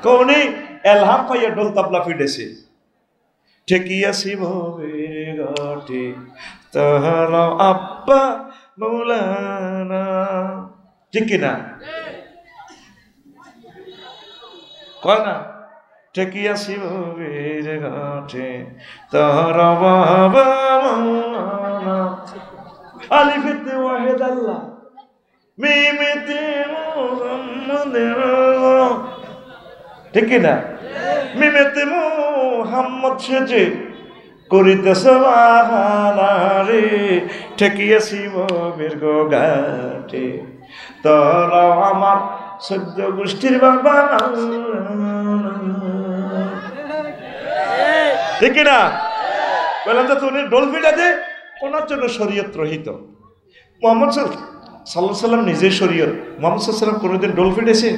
কোনে এলহাম পাইয়া ঢোল তাবলা ফিটেছে ঠেকিয়াছি ভবের ঘাটে তাহার আব্বা মৌলানা ঠিক কিনা কয় না ঠেকিয়াছি ভবের ঘাটে তাহার বাবা মৌলানা আলিফেতে ওয়াহিদ আল্লাহ মিমেতে মুহাম্মাদের ঠিক কিনা মিমেতে মুহাম্মদ সেজে করিতেছে বাহানা রে ঠেকিয়াছি ভবের ঘাটে তোরা আমার সদ্য গোষ্ঠীর বাবা ঠিক কিনা বললাম তো তুমি ডলফিটা দে ওনার জন্য শরীয়ত রহিত মোহাম্মদ সাল্লাল্লাহু সাল্লাম নিজে শরীয়ত মোহাম্মদ সাল্লাম কোনোদিন ডোল ফিটেছে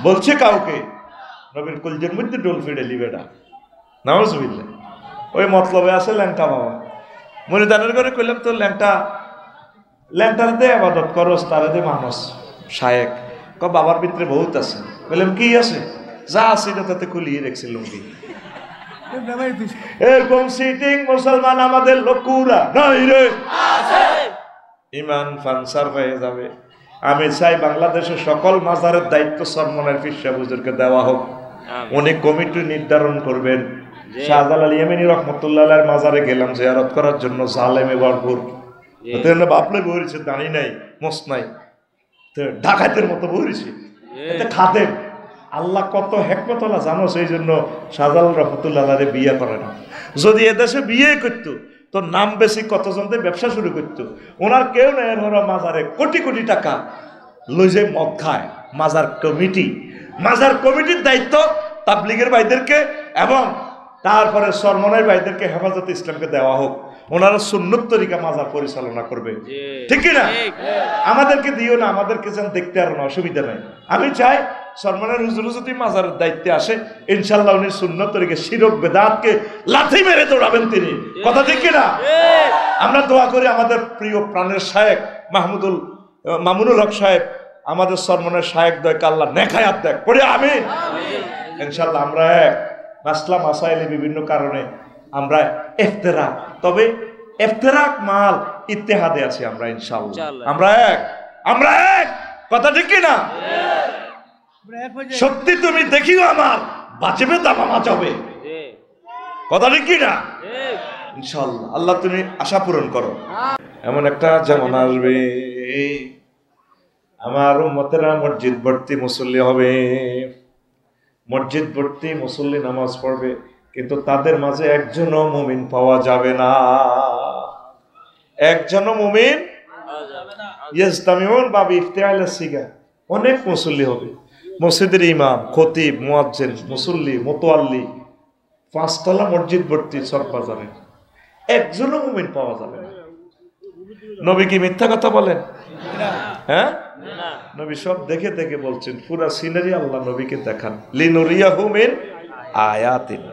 বলছে কাউকে নবীর কলজের মধ্যে ডোল ফিটে লিবেটা নাউজুবিল্লাহ ওই মতলবে আছে ল্যাংটা বাবা মুরিদানের করে কইলাম তো ল্যাংটার দে আবাদত করস তার দে মানুষ শায়েক ক বাবার ভিতরে বহুত আছে বললাম কি আছে যা আছে তাতে খুলিয়ে রেখেছে লুঙ্গি এরকম সিটিং মুসলমান আমাদের লোকুরা নাই রে ইমান ফানসার হয়ে যাবে আমি চাই বাংলাদেশের সকল মাজারের দায়িত্ব সরমনের পীর সাহেব হুজুরকে দেওয়া হোক উনি কমিটি নির্ধারণ করবেন শাহজালাল ইয়েমেনি রহমতুল্লাহ আলাইহির মাজারে গেলাম জিয়ারত করার জন্য জালেমে ভরপুর তেন বাপলে বইছে দাঁড়ি নাই মস নাই ঢাকাতের মতো বইছে এতে খাদেম আল্লাহ কত হেকমত আল্লাহ জানো সেই জন্য শাহজালাল রহমতুল্লাহ আলাইহি বিয়ে করে না যদি এদেশে বিয়ে করতো তো নাম বেশি কতজনদের ব্যবসা শুরু করতো ওনার কেউ নেই ওরা মাজারে কোটি কোটি টাকা লই যে মদ খায় মাজার কমিটির দায়িত্ব তাবলিগের ভাইদেরকে এবং তারপরে সরমনের ভাইদেরকে হেফাজতে ইসলামকে দেওয়া হোক ওনারা সুন্নত তরিকা মাজার পরিচালনা করবে ঠিক না আমাদেরকে দিও না আমাদেরকে যেন দেখতে আর অসুবিধা নাই আমি চাই সরমনের হুজুর যদি মাজারের দায়িত্বে আসে ইনশাআল্লাহ উনি সুন্নত তরিকা শিরক বেদাতকে লাথি মেরে দৌড়াবেন তিনি কথা ঠিক না আমরা দোয়া করি আমাদের প্রিয় প্রাণের শায়েক মামুনুল হক সাহেব আমাদের সরমনের শায়েক দয়কে আল্লাহ নেখায়াত দেখ পড়ে আমিন ইনশাআল্লাহ আমরা এক মাসলা মাসাইলে বিভিন্ন কারণে আমরা ইফতিরাক তবে ইফতিরাক মাল ইত্তেহাদে আছি আমরা ইনশাআল্লাহ আমরা এক কথা ঠিক না সত্যি তুমি দেখিও আমার বাঁচবে দামা বাঁচাবে কথা ঠিক না ইনশাআল্লাহ আল্লাহ তুমি আশা পূরণ করো এমন একটা যেমন আসবে আমার উম্মতেরা মসজিদ ভর্তি মুসল্লি হবে মসজিদ ভর্তি মুসল্লি নামাজ পড়বে কিন্তু তাদের মাঝে একজনও মুমিন পাওয়া যাবে না একজনও মুমিন ইস্তামিউন বাবি ইফতিআল সিগা অনেক মুসল্লি হবে মসজিদের ইমাম খতিব মুয়াজ্জিন মুসল্লি মুতাওয়াল্লি পাঁচতলা মসজিদ ভর্তি সব বাজারে একজনও মুমিন পাওয়া যাবে না নবী কি মিথ্যা কথা বলেন হ্যাঁ নবী সব দেখে দেখে বলছেন পুরা সিনারি আল্লাহ নবীকে দেখান লিনুরিয়াহু মিন আয়াতিনা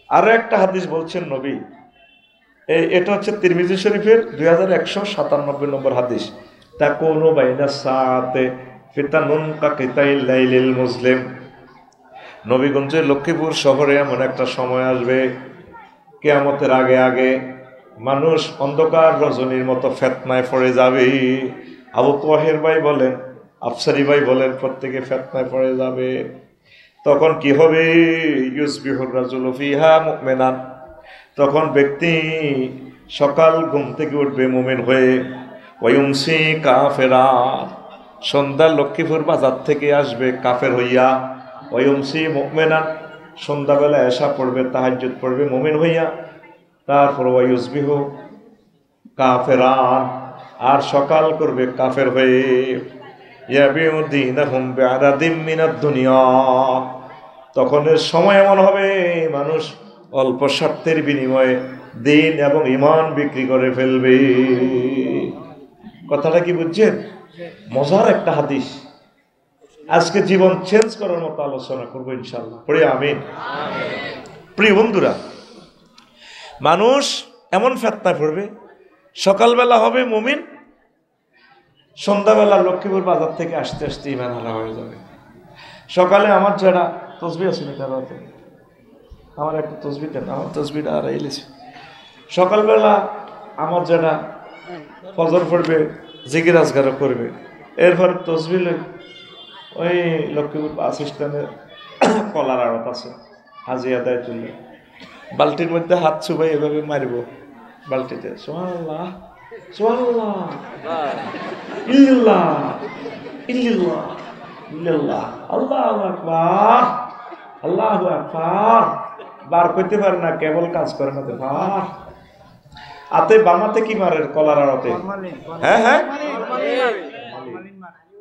আরো একটা হাদিস বলছেন নবী এটা হচ্ছে তিরমিজি শরীফের 2197 নম্বর হাদিস তা কোন বাইনা সাতে ফিতানুন কাকিতাইল লাইলিল মুসলিম নবীগঞ্জের লক্ষ্মীপুর শহরে এমন একটা সময় আসবে কিয়ামতের আগে আগে মানুষ অন্ধকার রজনীর মতো ফিতনায় পড়ে যাবে আবু তাহের ভাই বলেন আফসারি ভাই বলেন প্রত্যেকে ফিতনায় পড়ে যাবে তখন কি হবে ইউসবিহুর রাজুলু ফিহা মুমিনান তখন ব্যক্তি সকাল ঘুম থেকে উঠবে মুমিন হয়ে ওয়ায়ুমসি কাফেরা সন্ধ্যা লক্ষ্মীপুর বাজার থেকে আসবে কাফের হইয়া ওয়ায়ুমসি মুমিনান সন্ধ্যাবেলা এশা পড়বে তাহাজ্জুদ পড়বে মুমিন হইয়া তারপর ওয়ায়ুসবিহু কাফেরান আর সকাল করবে কাফের হয়ে ইয়াবিউ দীনাহুম বিআরাদিম মিনাদ দুনিয়া তখন সময় এমন হবে মানুষ অল্প স্বার্থের বিনিময়ে দিন এবং ঈমান বিক্রি করে ফেলবে কথাটা কি বুঝছেন মজার একটা হাদিস আজকে জীবন চেঞ্জ করার মতো আলোচনা করবো ইনশাআল্লাহ পড়ে আমিন প্রিয় বন্ধুরা মানুষ এমন ফিতনায় পড়বে সকালবেলা হবে মুমিন সন্ধ্যাবেলা লক্ষ্মীপুর বাজার থেকে আসতে আসতে ঈমান হারা হয়ে যাবে সকালে আমার যারা তসবি আছে না কারো হাতে? আমার একটা তসবি দেন, আমার তসবিটা আর এলেছে। সকালবেলা আমার যেটা ফজর পড়বে, জিকির আজগারও করবে, এরপর তসবি ওই লক্ষ্মীপুর বাস স্ট্যান্ডে কলার আড়ত আছে, হাজি আদায় তুললে বালতির মধ্যে হাত চুবাই এভাবে মারিব বালতিতে, সুবহানাল্লাহ সুবহানাল্লাহ ইল্লাল্লাহ ইল্লাল্লাহ ইল্লাল্লাহ আল্লাহু আকবার আল্লাহু আকবার। বার করতে পারে না, কেবল কাজ করে না। ভার আতে বামাতে কি মারে? কলার আড়তে। হ্যাঁ হ্যাঁ,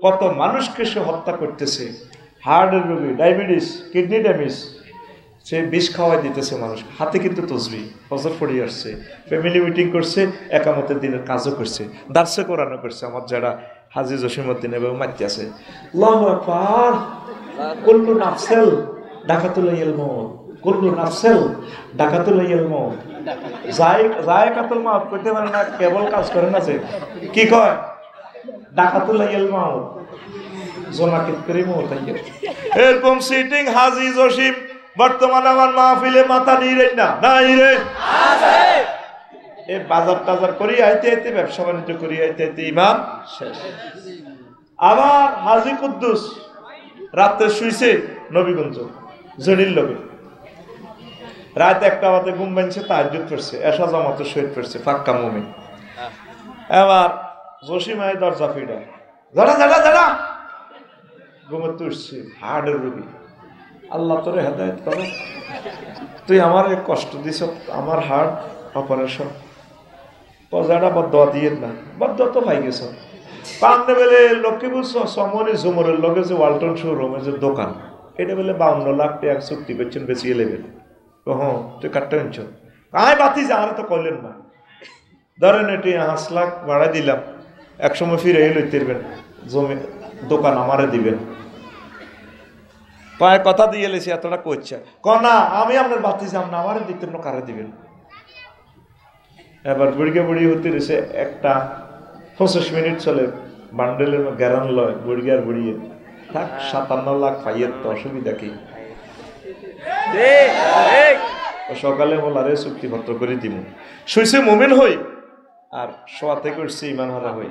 কত মানুষকে সে হত্যা করতেছে। হার্টের রোগী, ডায়াবেটিস, কিডনি ড্যামেজ, সে বিষ খাওয়াই দিতেছে মানুষ। হাতে কিন্তু তসবি, ফজর পড়ে আসছে, ফ্যামিলি মিটিং করছে, একামতের দিনের কাজও করছে, দার্সে কোরআনও করছে। আমার যারা হাজি জসিমউদ্দিন এবং মাইতে আছে, আল্লাহু আকবার, কুল্লু নাফসেল ডাকাতুল ইলমুন, কুল্লু নাফসেল ডাকাতুল ইলমুন, যায়কাতুল মাউত কইতে পারে না, কেবল কাজ করে না। যে কি কয়? ডাকাতুল ইলমুন, জোনাকিত করে মওত আইয়ে। এরকম সিটিং হাজি জসিম বর্তমানে আমার মাহফিলে মাথা নিয়ে না নাই রে, আছে। এই বাজার টাজার করি আইতে আইতে, ব্যবসা বাণিজ্য করি আইতে আইতে ইমান শেষ। আবার হাজি কুদ্দুস রাতে শুইছে নবীগঞ্জ জনির লগে, রাত 1টা বাজে ঘুম ভাঙছে, তাহাজ্জুদ পড়ছে, এশা জামাতে শহীদ পড়ছে, পাক্কা মুমিন। এবার জসিমাই দরজা ফিডা, যারা যারা যারা ঘুমে তুলছে, হার্টের রোগী, আল্লাহ তোরে হেদায়েত করো, তুই আমার কষ্ট দিছ, আমার হার্ট অপারেশন, পজাটা বদয়া দিয়ে না, বদয়া তো পাই গেছ। পান্নে বেলে লক্ষ্মীপুর সমনি ঝুমরের লগে যে ওয়ালটন শোরুমের যে দোকান, এটা বেলে 52 লাখ টাকা চুক্তি করছেন, বেশি লেবেন। হ্যাঁ, তুই কাটটা আনছ, আয় বাতি যা, আর তো কইলেন না। ধরেন এটি 5 লাখ ভাড়া দিলাম, একসময় ফিরে লইতেরবেন, জমি দোকান আমারে দিবেন। পায়ে কথা দিয়ে এলেছি, এতটা কইছে না, আমি আপনার বাতি যাম না, আমারে দিতেন না, কারে দিবেন। এবার বুড়িকে বুড়ি হতে রয়েছে, একটা 25 মিনিট চলে, বান্ডেলের গ্যারান লয় বুড়িয়ে আর বুড়িয়ে থাক, 57 লাখ পাইয়ের তো অসুবিধা কি? সকালে বলারে চুক্তিপত্র করে দিব, শুইছে মুমিন হই, আর শোয়াতে করছে ইমান হারা হই।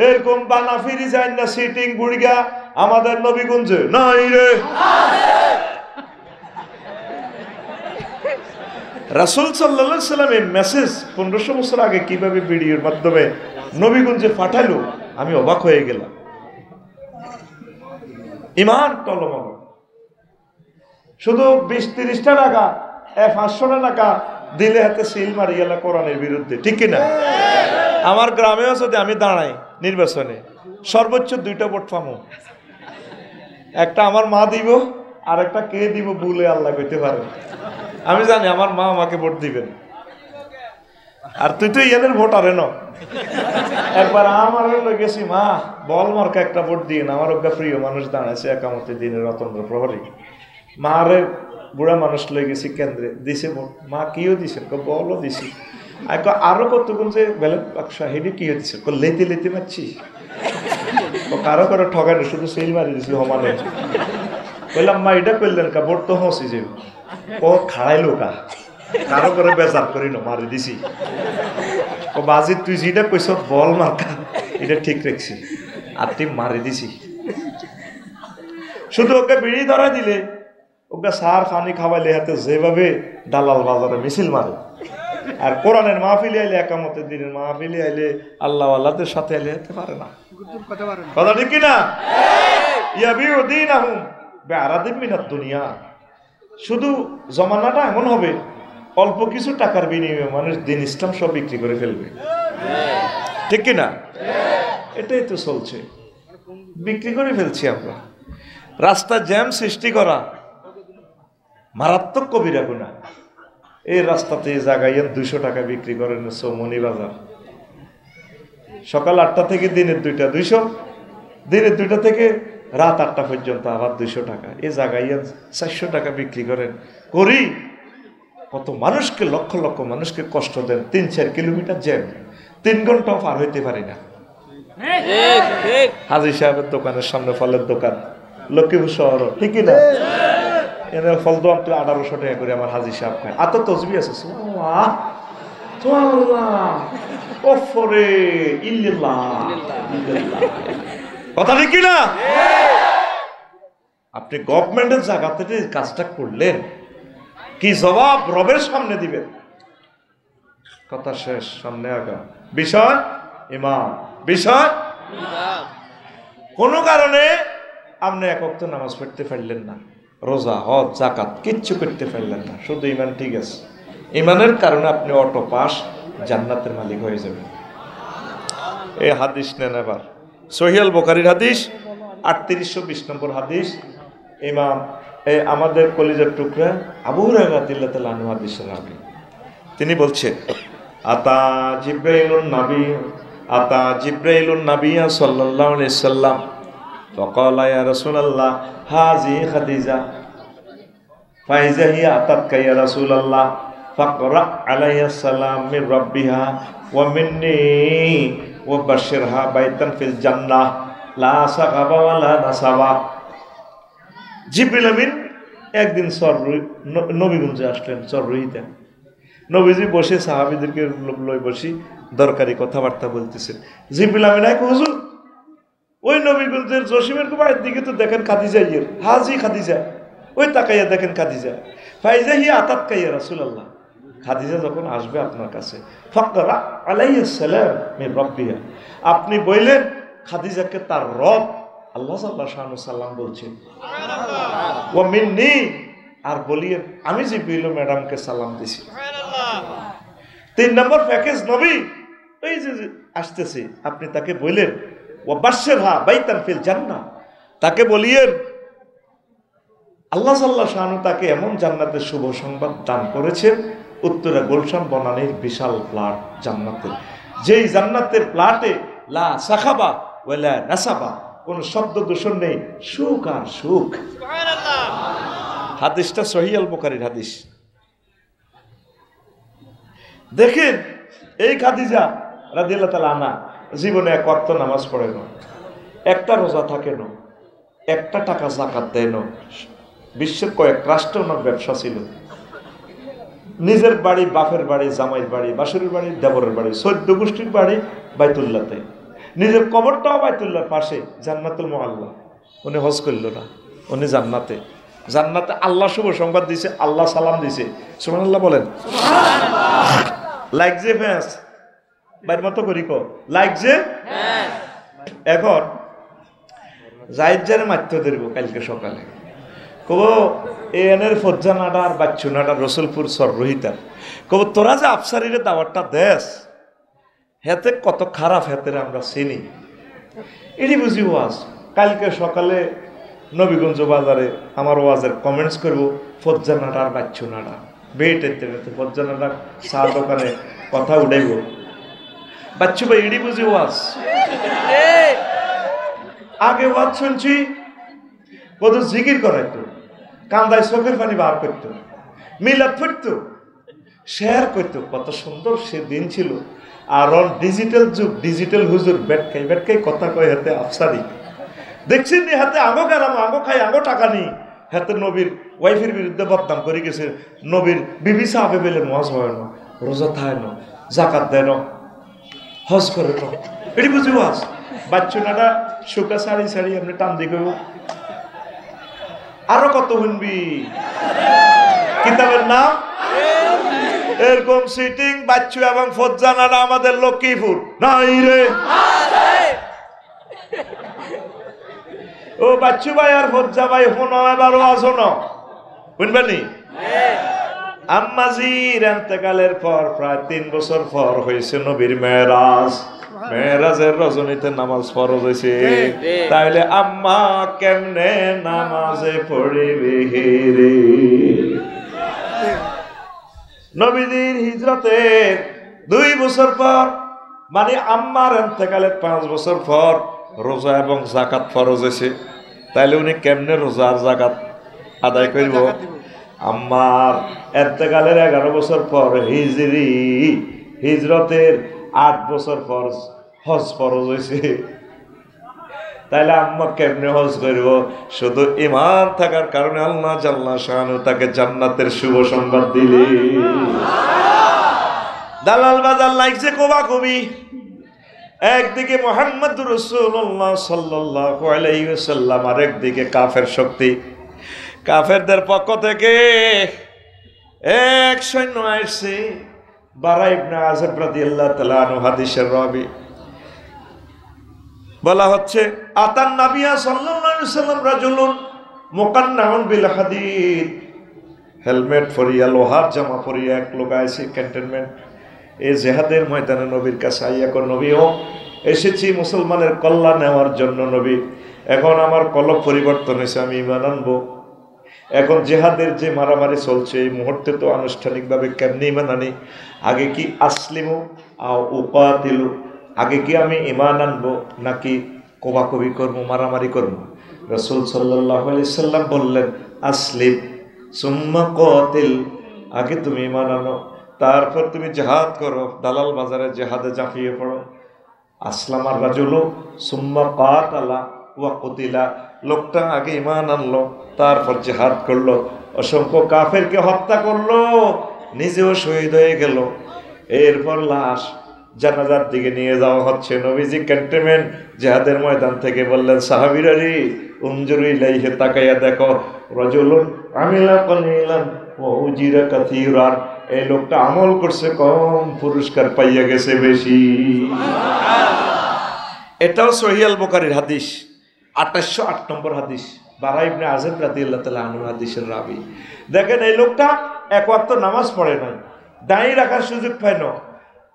এরকম বানা ফিরি যায় না সিটিং বুড়িগা আমাদের নবীগঞ্জে নাই রে। রাসূল সাল্লাল্লাহু আলাইহি সাল্লাম এই মেসেজ 1500 বছর আগে কিভাবে ভিডিওর মাধ্যমে নবীগঞ্জে পাঠালো, আমি অবাক হয়ে গেলাম। ইমান টলমল, শুধু 20-30টা টাকা 500 টাকা দিলে হাতে সিল মারি গেল কোরআনের বিরুদ্ধে, ঠিক কিনা? আমার গ্রামেও যদি আমি দাঁড়াই নির্বাচনে, সর্বোচ্চ 2টা ভোট পাবো, একটা আমার মা দিব, আর একটা কে দিব বলে আল্লাহ কইতে পারে। আমি জানি আমার মা আমাকে ভোট দিবেন, আর তুই তো ইয়াদের ভোট আরে ন। একবার আমার গেছি, মা বল মার্কা একটা ভোট দিয়ে না, আমার ওকে প্রিয় মানুষ দাঁড়াইছে একামতের দিনের রতন্দ্র প্রহরী, মা রে বুড়া মানুষ লয়ে গেছি কেন্দ্রে, দিছে ভোট। মা কিও দিছে? বলও দিছি। আরো কতক্ষণ যে বেলেন বাক্সা হেডে কিও দিছে? লেতে লেতে মারছি, কারো কারো ঠগানো, শুধু সেল মারি দিছি হমানে। বললাম মা এটা করলেন কা? ভোট তো হসি যে ও খাড়াইলো কা, কারো করে বেজার করি না, মারি দিছি। ও বাজি তুই যেটা কইস বল মার্কা, এটা ঠিক রাখছি, আর তুই মারি দিছি। শুধু ওকে বিড়ি ধরা দিলে, ওকে সার পানি খাওয়াইলে, হাতে যেভাবে দালাল বাজারে মিছিল মারে। আর কোরআনের মাহফিলে আইলে, একামতের দিনের মাহফিলে আইলে, আল্লাহ আল্লাহদের সাথে আইলে যেতে পারে না। কথা ঠিক কিনা? ইয়াবিউ দীনাহুম বিআরাদিম মিনাদ দুনিয়া। শুধু জমানাটা এমন হবে, অল্প কিছু টাকার বিনিময়ে মানুষ দিন ইসলাম সব বিক্রি করে ফেলবে, ঠিক কিনা? এটাই তো চলছে, বিক্রি করে ফেলছি আমরা। রাস্তা জ্যাম সৃষ্টি করা মারাত্মক কবিরা গুনাহ। এই রাস্তাতে জাগাইয়েন 200 টাকা বিক্রি করেন চৌমনি বাজার, সকাল 8টা থেকে দিনের 2টা 200, দিনের 2টা থেকে রাত 8টা পর্যন্ত আবার 200 টাকা। এই জাগাইয়েন 400 টাকা বিক্রি করেন। করি কত মানুষকে, লক্ষ লক্ষ মানুষকে কষ্ট দেন। 3-4 কিলোমিটার জ্যাম, 3 ঘন্টাও পার হইতে পারি না। হাজি সাহেবের দোকানের সামনে, ফলের দোকান, লক্ষ্মীপুর শহর, ঠিক না? এনে ফল তো 1800 টাকা করে আমার হাজি সাহেব খায়। আর তো তসবি আছে কথা ঠিক না? আপনি গভর্নমেন্টের জায়গা থেকে কাজটা করলেন, কি জবাব রবের সামনে দিবেন? কথা শেষ, সামনে আগা। বিষয় ইমান, বিষয় কোনো কারণে আপনি এক ওয়াক্ত নামাজ পড়তে পারলেন না, রোজা হজ যাকাত কিচ্ছু করতে পারলেন না, শুধু ইমান ঠিক আছে। ইমানের কারণে আপনি অটো পাস, জান্নাতের মালিক হয়ে যাবেন। এই হাদিস নেন এবার, সহিহ আল বুখারীর হাদিস 3820 নম্বর হাদিস। ইমাম আমাদের কলিজার টুকরা আবু হুরায়রা রাদিয়াল্লাহু তাআলা আনহু হাদিসের রাবী, তিনি বলছেন আতা জিব্রাইলুন নাবিয়্যা সাল্লাল্লাহু আলাইহি সাল্লাম ফাকালা ইয়া রাসূলুল্লাহ হাযি খাদিজা ফাইজা হিয়া আতাতকা ইয়া রাসূলুল্লাহ ফাকরা আলাইহা সালাম মির রাব্বিহা ওয়া মিন্নি ওয়া বাশশিরহা বাইতান ফিল জান্নাহ লা সাগাবা ওয়া লা নাসাবা। জিবরিল আমিন একদিন নবীগঞ্জে আসলেন, চররুইতে। নবীজি বসে সাহাবীদেরকে লই বসি দরকারি কথাবার্তা বলতেছেন। জিবরিল আমিন এক হুজুর, ওই নবীগঞ্জের জসিমের বাড়ির দিকে তো দেখেন খাদিজা, হাজি খাদিজা, ওই তাকাইয়া দেখেন খাদিজা। ফাইজা হিয়া আতাতকা ইয়া রাসূলুল্লাহ, খাদিজা যখন আসবে আপনার কাছে, ফাকরা আলাইহিস সালাম মির রাব্বিহা, আপনি বললেন খাদিজাকে তার রব আল্লাহ সাল্লাল্লাহু সাল্লাম বলছেন, ওয়া মিন্নি, আর বলিয়েন আমি জিবরিল ম্যাডামকে সালাম দিছি। 3 নম্বর প্যাকেজ নবী এই যে আসতেছে, আপনি তাকে বললেন ওয়া বাশশিরহা বাইতান ফিল জান্নাহ, তাকে বলিয়েন আল্লাহ সাল্লাল্লাহু আলাইহি তাকে এমন জান্নাতের শুভ সংবাদ দান করেছেন, উত্তরা গুলশান বনানীর বিশাল প্লাট জান্নাতের, যেই জান্নাতের প্লাটে লা সাখাবা ওয়ালা নাসাবা, কোন শব্দ দূষণ নেই, সুখ আর সুখ। সুবহানাল্লাহ। হাদিসটা সহিহ আল বুখারীর হাদিস। দেখেন এই খাদিজা রাদিয়াল্লাহু তাআলা আনহা জীবনে এক ওয়াক্ত নামাজ পড়ে না, একটা রোজা থাকে না, একটা টাকা যাকাত দেয় না, বিশ্বের কয়েক রাষ্ট্রে ওনার ব্যবসা ছিল, নিজের বাড়ি, বাপের বাড়ি, জামাইয়ের বাড়ি, বাসুরের বাড়ি, দেবরের বাড়ি, 14 গোষ্ঠীর বাড়ি বাইতুল্লাহতে, নিজের কবরটাও বাইতুল্লাহর পাশে, জান্নাতুল মুআল্লা। উনি হজ করল না, উনি জান্নাতে, জান্নাতে আল্লাহ শুভ সংবাদ দিছে, আল্লাহ সালাম দিছে। সুবহানাল্লাহ বলেন। লাইক যে ফ্যাস বাইর মতো করি কো, লাইক যে। এখন জাহিদ জারে মারতে দেবো কালকে সকালে, কব এনের ফজ্জানাডা আর বাচ্চুনাডা রসুলপুর সররোহিতার, কব তোরা যে আফসারিরে দাওয়াতটা দেশ, হেতে কত খারাপ, হেতে আমরা চিনি, এটি বুঝি ওয়াজ। কালকে সকালে নবীগঞ্জ বাজারে আমার ওয়াজের কমেন্টস করব ফজ্জানাডা আর বাচ্চুনাডা, বেটেতে ফজ্জানাডা চা দোকানে কথা উঠাইব, বাচ্চু ভাই এটি বুঝি ওয়াজ। আগে ওয়াজ শুনছি কত জিকির করাইতো, কান্দায় চোখের পানি বার করতো, মিলাদ পড়তো, শেয়ার করতো, কত সুন্দর সে দিন ছিল। আর ডিজিটাল যুগ, ডিজিটাল হুজুর বেটকাই কথা কয়, হাতে আফসারি দেখছেন নি, হাতে আঙো গেলাম, আঙো খাই, আঙো টাকা নি, হাতে নবীর ওয়াইফের বিরুদ্ধে বদনাম করে গেছে, নবীর বিবি সাহাবে বেলে মজ হয় না, রোজা থায় না, জাকাত দেয় না, হজ করে না, এটি বুঝি ওয়াজ। বাচ্চুনাটা শুকা সারি সারি আপনি টান দিয়ে কইব, আরো কত শুনবি, কিতাবের নাম এরকম সিটিং। বাচ্চু এবং ফজ্জানারা আমাদের লক্ষ্মীপুর নাই রে, ও বাচ্চু ভাই আর ফজ্জা ভাই শোনো, এবারও আসো না, শুনবেনি। আম্মাজির ইন্তেকালের পর প্রায় 3 বছর পর হয়েছে নবীর মেরাজ। মেরাজের রজনীতে নামাজ ফরজ হয়েছে, তাইলে আম্মা কেমনে নামাজে পড়িবে রে? নবীজির হিজরতের 2 বছর পর, মানে আম্মার ইন্তেকালের 5 বছর পর রোজা এবং যাকাত ফরজ হয়েছে, তাইলে উনি কেমনে রোজা আর যাকাত আদায় করব? আম্মার ইন্তেকালের 11 বছর পর হিজরতের 8 বছর পর হজ ফরজ হয়েছে, তাইলে আম্মা কেমনে হজ করব? শুধু ঈমান থাকার কারণে আল্লাহ জাল্লা শানু তাকে জান্নাতের শুভ সংবাদ দিলে। দালাল বাজার লাগছে কোবাকুবি। একদিকে মুহাম্মদুর রাসূলুল্লাহ সাল্লাল্লাহু আলাইহি ওয়াসাল্লাম, আর একদিকে কাফের শক্তি। কাফেরদের পক্ষ থেকে এক সৈন্য আসছে, বারা ইবনে আযিব রাদিয়াল্লাহু তাআলা আনহু হাদিসের রাবী। বলা হচ্ছে আতান নাবিয়া সাল্লাল্লাহু আলাইহি ওয়াসাল্লাম রাজুলুন মুকান্নাউন বিল হাদিদ, হেলমেট পরিয়া লোহার জামা পরিয়া এক লোক আইছে ক্যান্টনমেন্ট এই জেহাদের ময়দানে নবীর কাছে আইয়া কর, নবীও এসেছি মুসলমানের কল্যাণ নেওয়ার জন্য নবী, এখন আমার কলব পরিবর্তন হয়েছে, আমি ঈমান আনবো। এখন জেহাদের যে মারামারি চলছে এই মুহূর্তে তো আনুষ্ঠানিকভাবে কেমনি ঈমান আনি? আগে কি আসলিমু আও উকাতিলু, আগে কি আমি ঈমান আনবো নাকি কোবাকবি করবো, মারামারি করবো? রাসূল সাল্লাল্লাহু আলাইহি সাল্লাম বললেন আসলিম সুম্মা কাতিল, আগে তুমি ঈমান আনো তারপর তুমি জিহাদ করো, দালাল বাজারে জিহাদে ঝাঁপিয়ে পড়ো। আসলামার রাজুলু সুম্মা কাতালা ওয়া কুতিলা, লোকটা আগে ঈমান আনলো তারপর জিহাদ করলো, অসংখ্য কাফেরকে হত্যা করলো, নিজেও শহীদ হয়ে গেল। এরপর লাশ জানাজার দিকে নিয়ে যাওয়া হচ্ছে। নবীজি ক্যান্টনমেন্ট জিহাদের ময়দান থেকে বললেন সাহাবীরা রে উনজুরু ইলাইহি, তাকাইয়া দেখো, রাজুলুন আমিলা কলিলান ওয়া উজিরা কাসীরান, এই লোকটা আমল করছে কম, পুরস্কার পাইয়া গেছে বেশি। এটাও সহিহ আল বুখারীর হাদিস, 2808 নম্বর হাদিস, বারা ইবনে আযিব রাদিয়াল্লাহু তাআলা আনহু হাদিসের রাবী। দেখেন এই লোকটা এক ওয়াক্ত নামাজ পড়ে নাই, দাঁড়িয়ে রাখার সুযোগ পায় না,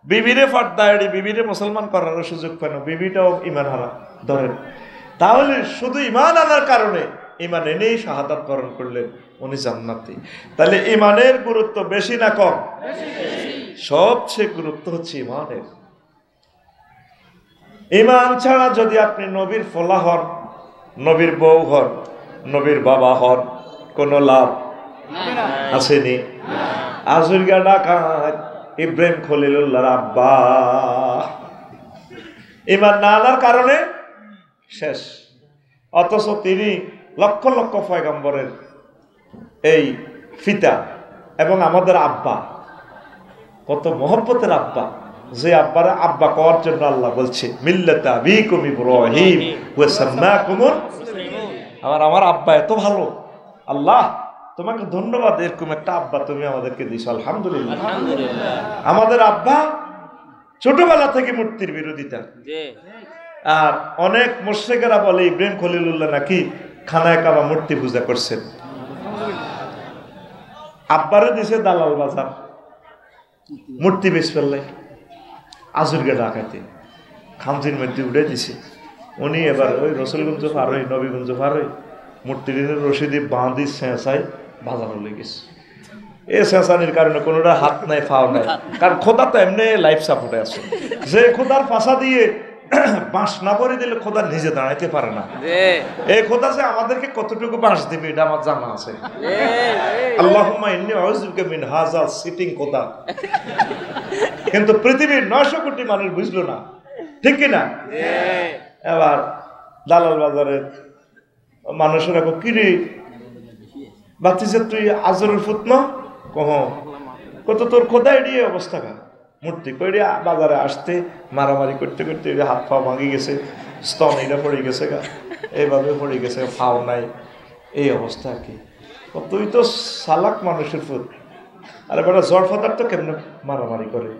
বিবিরে ফাটদাড়ি বিবিরে মুসলমান করার সুযোগ পায় না, বিবিটাও ঈমান হারা ধরেন। তাহলে শুধু ঈমান আনার কারণে, ঈমান এনেই শাহাদাত বরণ করলেন, উনি জান্নাতি। তাহলে ঈমানের গুরুত্ব বেশি না কম? সবচেয়ে গুরুত্ব হচ্ছে ঈমানের। ঈমান ছাড়া যদি আপনি নবীর ফলা হন, নবীর বউ হন, নবীর বাবা হন, কোনো লাভ আসেনি। আজুরগা ডাকাত ইব্রাহিম খলিলুল্লাহর আব্বা ঈমান না আনার কারণে শেষ। অথচ তিনি লক্ষ লক্ষ পয়গম্বরের এই পিতা এবং আমাদের আব্বা, কত মহব্বতের আব্বা, যে আব্বারা আব্বা কওয়ার জন্য আল্লাহ বলছে মিল্লাতা আবিকুম ইব্রাহিম ওয়া সাম্মাকুমুল মুসলিমুন। আমার আব্বা এত ভালো, আল্লাহ তোমাকে ধন্যবাদ, এরকম একটা আব্বা তুমি আমাদেরকে দিছো, আলহামদুলিল্লাহ। আমাদের আব্বা ছোটবেলা থেকে মূর্তির বিরোধিতা, আর অনেক মুশরিকেরা বলে ইব্রাহিম খলিলুল্লাহ নাকি খানায় কাবা মূর্তি পূজা করছেন। আব্বারে দিছে দালাল বাজার, মূর্তি বেশ ফেললে আজুরগে ডাকাতে খামজির মধ্যে উঠে দিছে। উনি এবার ওই রসুলগঞ্জ পার হই, নবীগঞ্জ পার হই, মূর্তির রশিদি বাঁধি চেঁচাই বাজানো লেগেছে। এই চেঁচানির কারণে কোনোটা হাত নাই, ফাও নাই, কারণ খোদা তো এমনি লাইফ সাপোর্টে আছে। যে খোদার পাশা দিয়ে বাঁশ না করে দিলে খোদা নিজে দাঁড়াইতে পারে না। এই খোদা যে আমাদেরকে কতটুকু বাঁশ দিবে এটা আমার জানা আছে। আল্লাহুম্মা ইন্নী আউযুবিকা মিন হাযা সিটিং খোদা। কিন্তু পৃথিবীর 900 কোটি মানুষ বুঝলো না, ঠিক কি না? এবার দালাল বাজারের মানুষেরা কিরে বাতিজা তুই আজরের ফুতন কহ কত তোর খোদা এড়িয়ে অবস্থা কা মূর্তি কইরে বাজারে আসতে মারামারি করতে করতে হাত পা ভাঙি গেছে, স্তন এটা পড়ে গেছে গা, এইভাবে পড়ে গেছে, ফাও নাই, এই অবস্থা কি? তুই তো সালাক মানুষের ফুট, আরে বেটা জড় পদার্থ কেমনে মারামারি করে?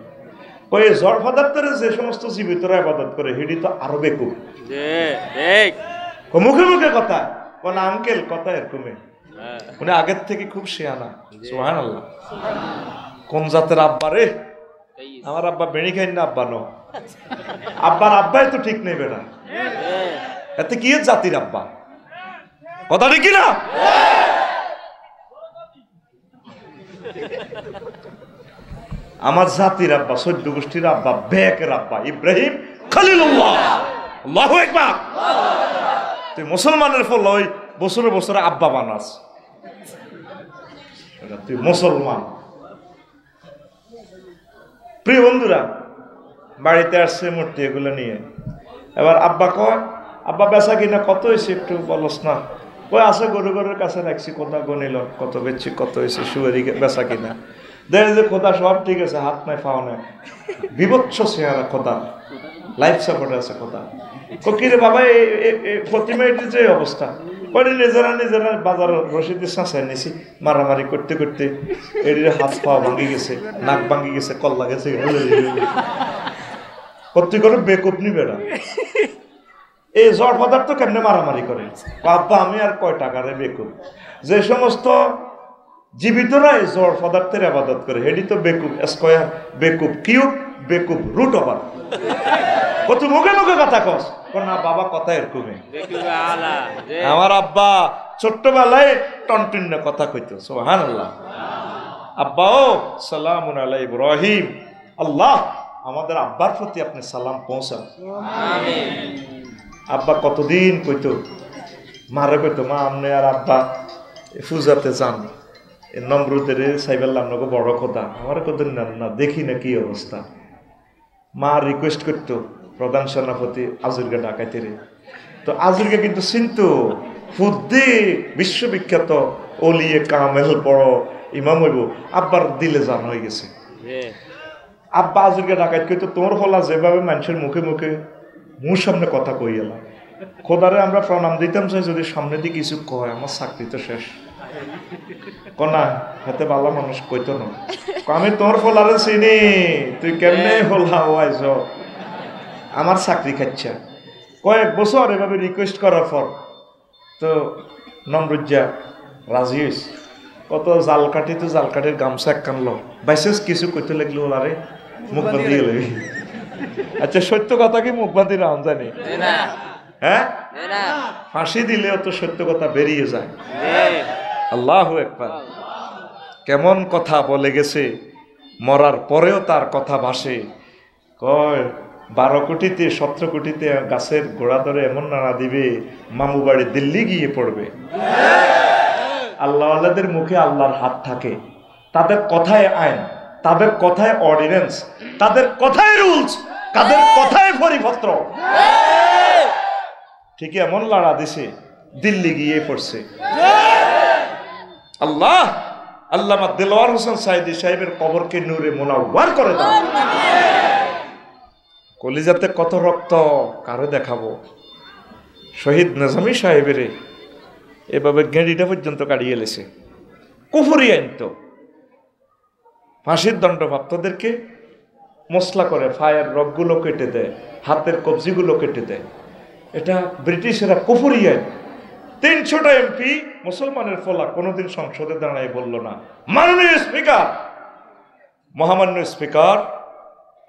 ওই জড় পদার্থের যে সমস্ত জীবিতরা ইবাদত করে হিডি তো আরো বেকুব, মুখে মুখে কথা কোন আঙ্কেল কথা এরকমে, উনি আগের থেকে খুব শিয়ানা। সুবহানাল্লাহ। কোন জাতের আব্বা রে? আমার আব্বা বেড়ি খাই না, আব্বা নো, আব্বার আব্বাই তো ঠিক নেই বেড়া, এতে কি জাতির আব্বা? কথা ঠিক না? আমার জাতির আব্বা, 14 গোষ্ঠীর আব্বা, বেকের আব্বা ইব্রাহিম খলিলুল্লাহ। আল্লাহু আকবার। তুই মুসলমানের ফল ওই বছরে বছরে আব্বা বানাস, তুই মুসলমান। প্রিয় বন্ধুরা, বাড়িতে আসছে মূর্তি এগুলো নিয়ে, এবার আব্বা কয় আব্বা বেচা কিনা কত হয়েছে একটু বলস না? ওই আছে গরু গরুর কাছে রাখছি, কোথা গনিল কত বেচছি, কত হয়েছে সুয়ারি বেচা কিনা। দেখে যে খোদা সব ঠিক আছে, হাত নাই পাও নাই, বিভৎস চেহারা খোদা, লাইফ সাপোর্টে আছে খোদা। কিরে বাবা প্রতিমা এটির যে অবস্থা, ওই নিজেরা নিজেরা বাজার রসিদ চাঁচাই নিছি, মারামারি করতে করতে এটির হাত পাওয়া ভাঙি গেছে, নাক ভাঙি গেছে, কল্লা গেছে, প্রতি করে বেকুপ নি বেড়া। এই জড় পদার্থ কেমনে মারামারি করে বাবা, আমি আর কয় টাকারে বেকুপ। যে সমস্ত জীবিতরা এই জড় পদার্থের আবাদত করে হেডি তো বেকুব স্কয়ার, বেকুব কিউব, বেকুব রুট ওভার। কত মুখে মুখে কথা কস না বাবা, কথা এরকমই। আমার আব্বা ছোট্টবেলায় টনটিন্য কথা কইতো, সুবহানাল্লাহ। আব্বা ও সালামুন আলা ইব্রাহিম, আল্লাহ আমাদের আব্বার প্রতি আপনি সালাম পৌঁছান। আব্বা কতদিন কইতো, মারে কইতো, মা আপনি আর আব্বা পূজাতে যান, নমরুদের সাইবেল্লাম নগো বড় কথা, আমার কত না দেখি না কি অবস্থা। মা রিকোয়েস্ট করতো প্রধান সেনাপতি আজুরকে ডাকাইতে রে। তো আজুরকে কিন্তু চিন্তু ফুদ্দি বিশ্ববিখ্যাত ওলিয়ে কামেল বড় ইমাম হইব, আব্বার দিলে জান হয়ে গেছে। আব্বা আজুরকে ডাকাইতে কইতো, তোমার ফলা যেভাবে মানুষের মুখে মুখে মুর সামনে কথা কই এলাম, খোদারে আমরা প্রণাম দিতাম চাই, যদি সামনে দিয়ে কিছু কয় আমার চাকরি তো শেষ। কনা হাতে ভালো মানুষ কইতো না, আমি তোর ফলারে চিনি, তুই কেমনে ফলা হওয়াইছ, আমার চাকরি খাচ্ছা। কয়েক বছর এভাবে রিকোয়েস্ট করার পর তো নমরুজ্জা রাজি হয়েছে। কত জাল কাটি, তো জাল কাঠির গামছা এক কানলো, বাইসেস কিছু কইতে লাগলো ওলারে মুখ বাঁধি গেল। আচ্ছা সত্য কথা কি মুখ বাঁধি রাম জানি? হ্যাঁ, ফাঁসি দিলেও তো সত্য কথা বেরিয়ে যায়। আল্লাহু আকবার। কেমন কথা বলে গেছে, মরার পরেও তার কথা ভাসে। কয় 12 কোটিতে 17 কোটিতে গাছের গোড়া ধরে এমন নাড়া দিবে, মামু বাড়ি দিল্লি গিয়ে পড়বে। আল্লাহ আল্লাহদের মুখে আল্লাহর হাত থাকে, তাদের কথায় আইন, তাদের কথায় অর্ডিন্যান্স, তাদের কথায় রুলস, তাদের কথায় পরিপত্র। ঠিক এমন লড়া দিছে, দিল্লি গিয়ে পড়ছে। আল্লাহ আল্লামা দেলোয়ার হোসেন সাইদি সাহেবের কবরকে নূরে মুনাওয়ার করে দাও। কলিজাতে কত রক্ত কারে দেখাবো। শহীদ নিজামী সাহেবের এভাবে গেঁড়িটা পর্যন্ত কাটিয়ে এলেছে, কুফরি আইন তো। ফাঁসির দণ্ডপ্রাপ্তদেরকে মশলা করে ফায়ের রগগুলো কেটে দেয়, হাতের কবজিগুলো কেটে দেয়। এটা ব্রিটিশেরা কুফরি আইন। 300টা এমপি মুসলমানের ফলা কোনোদিন সংসদে দাঁড়ায় বলল না, মাননীয় স্পিকার, মহামান্য স্পিকার,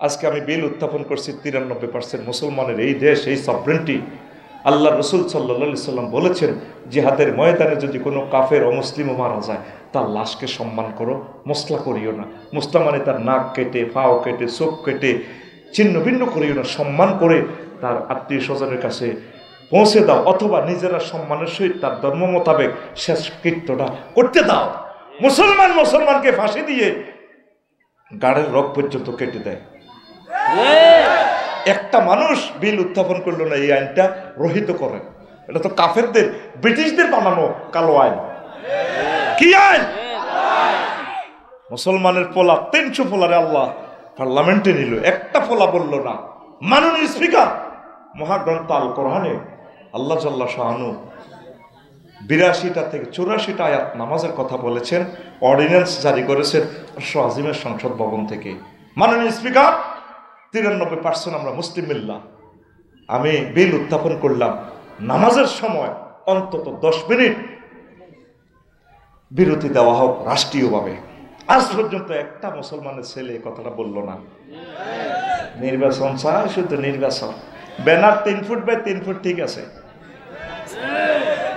আজকে আমি বিল উত্থাপন করছি 93% মুসলমানের এই দেশ, এই সভরেন্টি। আল্লাহ রসুল সাল্লাল্লাহু সাল্লাম বলেছেন, জিহাদের ময়দানে যদি কোনো কাফের অমুসলিমও মারা যায়, তার লাশকে সম্মান করো, মশলা করিও না। মশলা মানে তার নাক কেটে, পাও কেটে, চোখ কেটে ছিন্ন ভিন্ন করিও না, সম্মান করে তার আত্মীয় স্বজনের কাছে পৌঁছে দাও, অথবা নিজেরা সম্মানের সহিত তার ধর্ম মোতাবেক শেষ কৃত্যটা করতে দাও। মুসলমান মুসলমানকে ফাঁসি দিয়ে গাড়ের রগ পর্যন্ত কেটে দেয়। একটা মানুষ বিল উত্থাপন করলো না, এই আইনটা রহিত করে। এটা তো কাফেরদের, ব্রিটিশদের বানানো কালো আইন। কি আইন? মুসলমানের পোলা 300 পোলারে আল্লাহ পার্লামেন্টে নিল, একটা পোলা বলল না। মাননীয় স্পিকার, মহাগ্রন্থ আল কোরআনে আল্লাহ জাল্লা শাহানু 82টা থেকে 84টা আয়াত নামাজের কথা বলেছেন, অর্ডিন্যান্স জারি করেছেন আজিমের সংসদ ভবন থেকে। মাননীয় স্পিকার, 93% আমরা মুসলিম মিল্লা। আমি বিল উত্থাপন করলাম, নামাজের সময় অন্তত 10 মিনিট বিরতি দেওয়া হোক রাষ্ট্রীয়ভাবে। আজ পর্যন্ত একটা মুসলমানের ছেলে এই কথাটা বলল না। নির্বাচন চায়, শুধু নির্বাচন। ব্যানার 3 ফুট বাই 3 ফুট ঠিক আছে,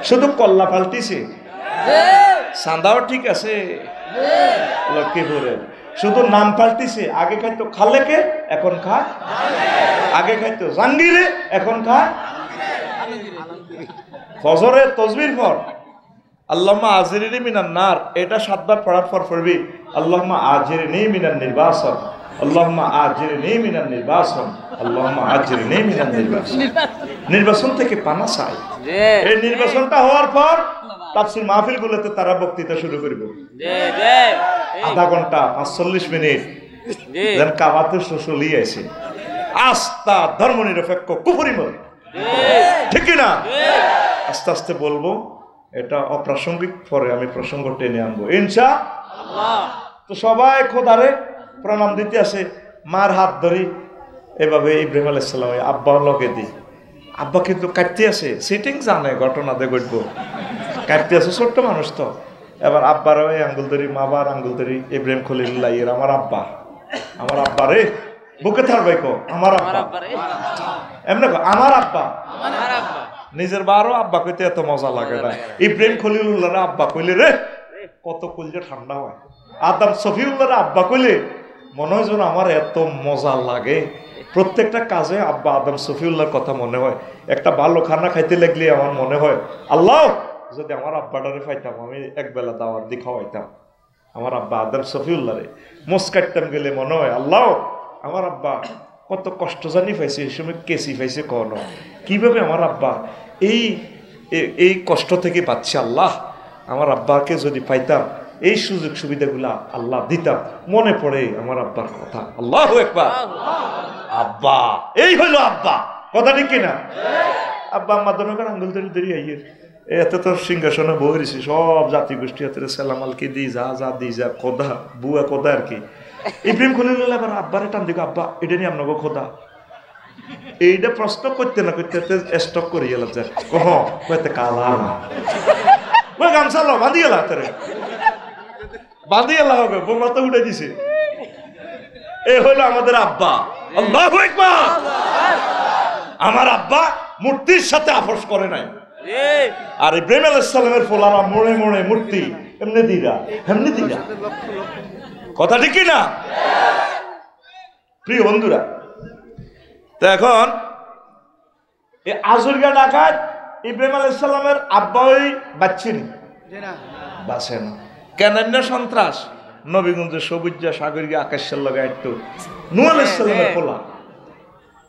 শুধু কল্লা পাল্টিছে, চাঁদাও ঠিক আছে, লক্ষ্মীপুরের শুধু নাম পাল্টিছে। আগে খাইতো খালেকে, এখন খায়। আগে খাইতো জাঙ্গিরে, এখন খায় ফজরে তসবির পর আল্লাহুম্মা আজিরিনি মিনান নার, এটা 7 বার পড়ার পর পড়বি আল্লাহুম্মা আজিরিনি মিনান নির্বাসন। আল্লাহুম্মা আজিরনি মিনান নির্বাসন, আল্লাহুম্মা আজিরনি মিনান নির্বাসন। নির্বাচন থেকে পানা চাই। এই নির্বাচনটা হওয়ার পর তাফসীর মাহফিলগুলোতে তারা বক্তৃতা শুরু করব, আধা ঘন্টা 45 মিনিট, যেন কাবাতে শুশুলি আছে আস্থা ধর্ম নিরপেক্ষ কুফরিমত, ঠিক না? আস্তে আস্তে বলবো, এটা অপ্রাসঙ্গিক, পরে আমি প্রসঙ্গ টেনে আনবো ইনশাআল্লাহ। তো সবাই খোদারে প্রণাম দিতে আসে, মার হাত ধরি এভাবে ইব্রাহিম আলাইহিস সালাম আব্বা লগে দিই। আব্বা কিন্তু কাটতে আছে, সিটিং জানে ঘটনাতে ঘটবো, কাটতে আছে, ছোট্ট মানুষ তো। এবার আব্বার ওই আঙ্গুল ধরি, মাবার আঙ্গুল ধরি, ইব্রাহিম খলিলুল্লাহ এর আমার আব্বা, আমার আব্বা রে, বুকে থাকবে কো আমার আব্বা, এমনি আমার আব্বা। নিজের বারো আব্বা কইতে এত মজা লাগে না, ইব্রাহিম খলিলুল্লাহ আব্বা কইলে রে কত কইলে ঠান্ডা হয়। আদম সফিউল্লাহ আব্বা কইলে মনে হয় যেন আমার এত মজা লাগে। প্রত্যেকটা কাজে আব্বা আদম সফিউল্লাহর কথা মনে হয়। একটা ভালো খানা খাইতে লাগলে আমার মনে হয় আল্লাহ যদি আমার আব্বাটারে পাইতাম, আমি একবেলা দাওয়াত দিয়ে খাওয়াইতাম আমার আব্বা আদম সফিউল্লাহ রে। মোস কাটতাম গেলে মনে হয় আল্লাহ আমার আব্বা কত কষ্ট জানি পাইছে, এই সময় কেসি পাইছে কন, কিভাবে আমার আব্বা এই কষ্ট থেকে পাচ্ছে। আল্লাহ আমার আব্বাকে যদি পাইতাম, এই সুযোগ সুবিধাগুলা আল্লাহ দিতাম। মনে পড়ে আমার আব্বার কথা, আল্লাহু আকবার। আব্বা, এই হইল আব্বা, কথা ঠিক কিনা? আব্বা আম্মা দনকার আঙ্গুল ধরে ধরে আইয়ের এত তোর সিংহাসনে বহিরেছি, সব জাতি গোষ্ঠী হাতের সালামালকে দিই, যা যা দিই যা, খোদা বুয়া খোদা আর কি। ইব্রাহিম খলিলুল্লাহ আবার আব্বারে টান দিকে, আব্বা এটা নিয়ে আপনাকে খোদা। এইটা প্রশ্ন করতে না করতে স্টক করে গেলাম, যে কহ কইতে কালা ওই গামছা লো বাঁধি গেলা, হাতেরে বাঁধি গেলা হবে, বোমা তো উঠে দিছে। এই হইল আমাদের আব্বা, আল্লাহু আকবার। আমার আব্বা মূর্তির সাথে আপোষ করে নাই। আর ইব্রাহিম আলাইহিস সালামের ফোলারা মোড়ে মোড়ে মূর্তি, এমনি দিরা এমনি দিরা, কথা ঠিক না? প্রিয় বন্ধুরা, তো এখন এই আজুরগা ডাকাত ইব্রাহিম আলাইহিস সালামের আব্বা ওই বাচ্চিনি বাসে না কেন, সন্ত্রাস নবীগঞ্জ সবুজা সাগরিয়া আকাশের লাগাই তো নূহ আলাইহিস সালামের ফোলা।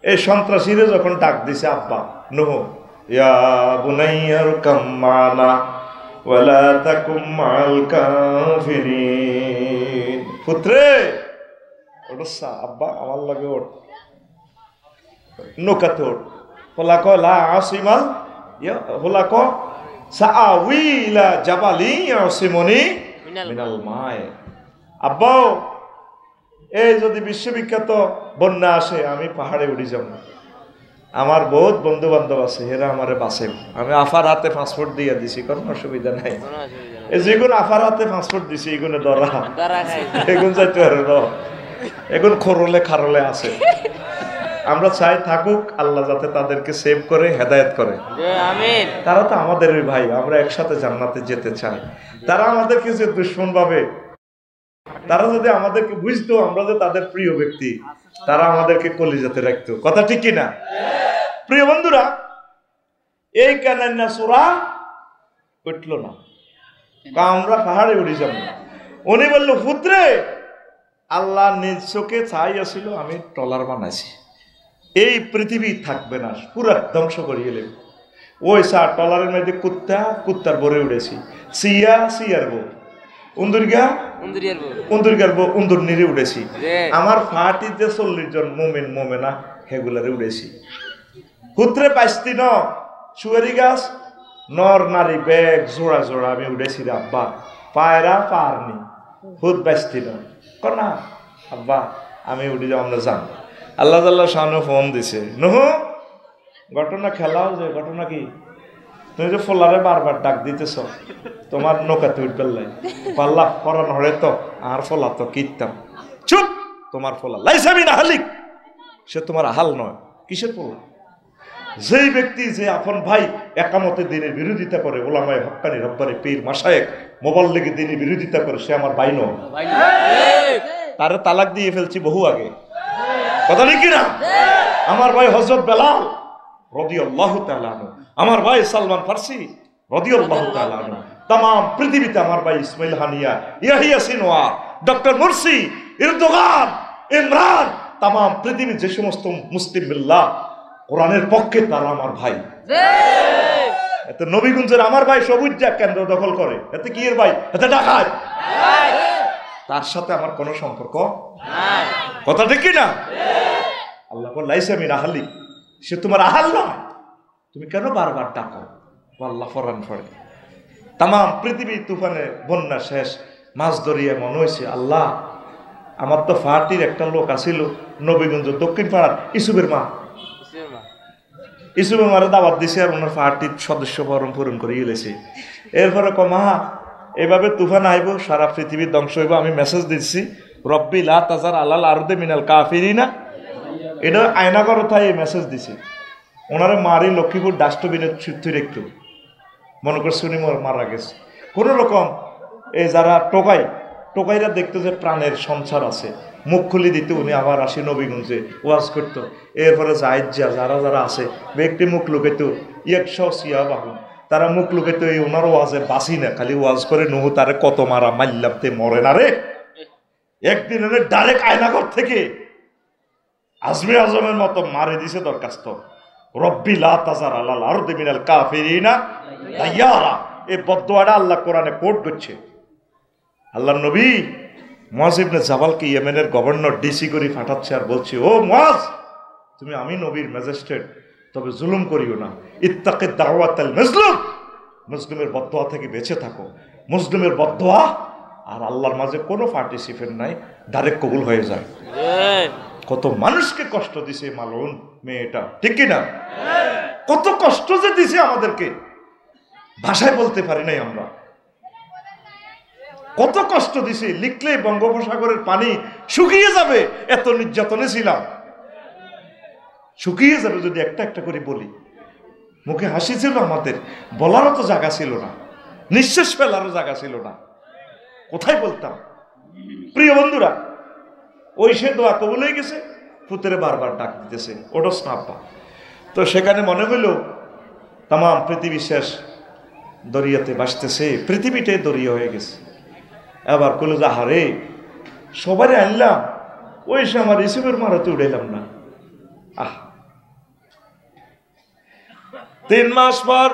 এই সন্ত্রাসীরা যখন ডাক দিছে আব্বা নূহ, ইয়া বুনাইয়ার কাম্মানা ওয়ালা তাকুম মাল কাফিরিন, পুত্রে ওঠসা, আব্বা আমার লাগে ওঠ, নৌকাতে ওঠ। ফলা ক লা আসিমাল, ফলা ক সাআউই ইলা জাবালি ইয়াসিমুনি মিনাল মাই। আব্বা এই যদি বিশ্ববিখ্যাত বন্যা আসে, আমি পাহাড়ে উঠে যাব, আমার বহুত বন্ধু বান্ধব আছে, এরা আমারে বাঁচে। আমি আফার হাতে পাসপোর্ট দিয়ে দিছি, কোনো অসুবিধা নাই। যেগুন আফার হাতে পাসপোর্ট দিছি, এগুলো ধরা এগুন যাইতে পারে ন, এখন খরলে খারলে আছে। আমরা চাই থাকুক, আল্লাহ যাতে তাদেরকে সেভ করে হেদায়েত করে। তারা তো আমাদের ভাই, আমরা একসাথে জান্নাতে যেতে চাই। তারা আমাদেরকে যে দুশ্মন ভাবে, তারা যদি আমাদেরকে বুঝতো আমরা যে তাদের প্রিয় ব্যক্তি, তারা আমাদেরকে কলিজাতে রাখতো, কথা ঠিক কিনা? প্রিয় বন্ধুরা, এই কানান্না সূরা উঠল না, আমরা পাহাড়ে উঠে যাব। উনি বলল, পুত্রে আল্লাহ নিজ চোখে চাই আসিল, আমি ট্রলার বানাইছি, এই পৃথিবী থাকবে না, পুরা ধ্বংস করিয়ে নেব। ওই সার ট্রলারের মধ্যে কুত্তা, কুত্তার বরে উঠেছি, সিয়া সিয়ার বউ, উন্দুর নিরে উঠেছি। আমার ফাটিতে 40 জন মোমেন মোমেনা হেগুলারে উঠেছি। পুত্রে পাইস্তি ন সুয়ারি গাছ নর নারী ব্যাগ জোড়া জোড়া আমি উঠেছি রে আব্বা, পায়রা পারনি হুদ বাইস্তি ন কনা আব্বা আমি উঠে যাও, আমরা যান। আল্লাহ তাআলা শানু ফোন দিছে, নূহ ঘটনা খেলাও যে ঘটনা কি, তুমি যে ফোলারে বারবার ডাক দিতেছ, তোমার নৌকাতে উঠবে লাই পাল্লা পরান হরে তো আর ফোলা তো কিতাম, চুপ, তোমার ফোলা লাইসামি না হালিক, সে তোমার আহাল নয়। কিসের ফোলা? যেই ব্যক্তি যে আপন ভাই একামতে দিনের বিরোধিতা করে, ওলামায়ে হক্কানি রব্বানি পীর মাশায়েখ মোবাল্লিগে দিনের বিরোধিতা করে, সে আমার ভাই নয়। তারে তালাক দিয়ে ফেলছি বহু আগে, কথা নাকি না? আমার ভাই হযরত বেলাল রাদিয়াল্লাহু তাআলা আনহু, আমার ভাই সালমান ফারসি রাদিয়াল্লাহু তাআলা আনহু, तमाम পৃথিবীতে আমার ভাই Ismail Haniyeh, Yahya Sinwar, doctor Morsi, Erdogan, Imran, তাম পৃথিবীর যে সমস্ত মুসলিম মিল্লাত কোরআনের পক্ষে তারা আমার ভাই। এতে নবীগঞ্জের আমার ভাই সবুজ কেন্দ্র দখল করে, এতে কি এর ভাই? এতে ডাকাত। তার সাথে আমার কোনো সম্পর্ক নাই। কথা ঠিক কি না? আল্লাহ বল লাইসা মিন আহলি, সে তোমার আহাল নয়, তুমি কেন বারবার ডাকো? আল্লাহ ফরান ফরে তাম পৃথিবী তুফানে বন্যা শেষ, মাছ ধরিয়ে মনে হয়েছে আল্লাহ আমার তো ফাটির একটা লোক আসিল নবীগঞ্জ দক্ষিণ পাড়ার ইসুবের মা, ইসুবের মারে দাওয়াত দিছে আর ওনার ফাটির সদস্য বরণ পূরণ করে গেলেছে। এরপরে কমা এভাবে তুফান আইব, সারা পৃথিবীর ধ্বংস হইব, আমি মেসেজ দিচ্ছি রব্বি লা তাজার আলাল আরদে মিনাল কাফিরিনা, এটা আয়নাগর থাই এই মেসেজ দিছে। ওনারে মারি লক্ষ্মীপুর ডাস্টবিনের ছুটির একটু মনে করছে উনি মারা গেছে কোন রকম। এই যারা টোকাইরা দেখতো যে প্রাণের সংসার আছে, মুখ খুলি দিতে উনি আবার আসি নবীগঞ্জে ওয়াজ করতো। এরপরে যাইজা যারা যারা আছে ব্যক্তি মুখ লুকাইত 100 সিয়া বাহুন, তারা মুখ লুকাইত এই ওনার ওয়াজে বাসি না, খালি ওয়াজ করে নহু তারে কত মারা মাল্লামতে মরে না রে। একদিন ডাইরেক্ট আয়নাগর থেকে আজমে আজমের মতো মারে দিছে দরখাস্ত, রব্বি লা তাজার আলাল আরদি মিনাল কাফিরিনা দাইয়ারা। এই বদদোয়াটা আল্লাহ কোরআনে কোট করছে। আল্লাহর নবী মুয়াজ ইবনে জাবালকে ইয়েমেনের গভর্নর ডিসি করে পাঠাচ্ছে আর বলছে, ও মুয়াজ, তুমি আমি নবীর ম্যাজিস্ট্রেট, তবে জুলুম করিও না, ইত্তাকি দাওয়াতাল মাজলুম, মুসলিমের বদদোয়া থেকে বেঁচে থাকো। মুসলিমের বদদোয়া আর আল্লাহর মাঝে কোনো পার্টিসিপেট নাই, ডাইরেক্ট কবুল হয়ে যায়। কত মানুষকে কষ্ট দিছে মালুন মেয়েটা, ঠিক কিনা? কত কষ্ট যে দিছে আমাদেরকে ভাষায় বলতে পারি নাই আমরা। কত কষ্ট দিছে, লিখলে বঙ্গোপসাগরের পানি শুকিয়ে যাবে, এত নির্যাতনে ছিলাম। শুকিয়ে যাবে যদি একটা একটা করে বলি। মুখে হাসি ছিল আমাদের, বলারও তো জায়গা ছিল না, নিঃশ্বাস ফেলারও জায়গা ছিল না, কোথায় বলতাম? প্রিয় বন্ধুরা, ওই সে দোয়া কবুল হয়ে গেছে, পুত্রে বারবার ডাক দিতেছে ওডস নাব্বা। তো সেখানে মনে হইল তাম পৃথিবী শেষ, দরিয়াতে ভাসতেছে, পৃথিবীটাই দরিয়া হয়ে গেছে। এবার কইল যে হারে সবারই আনলাম, ওই সে আমার ইসুবের মারাতে উড়াইলাম না। 3 মাস পর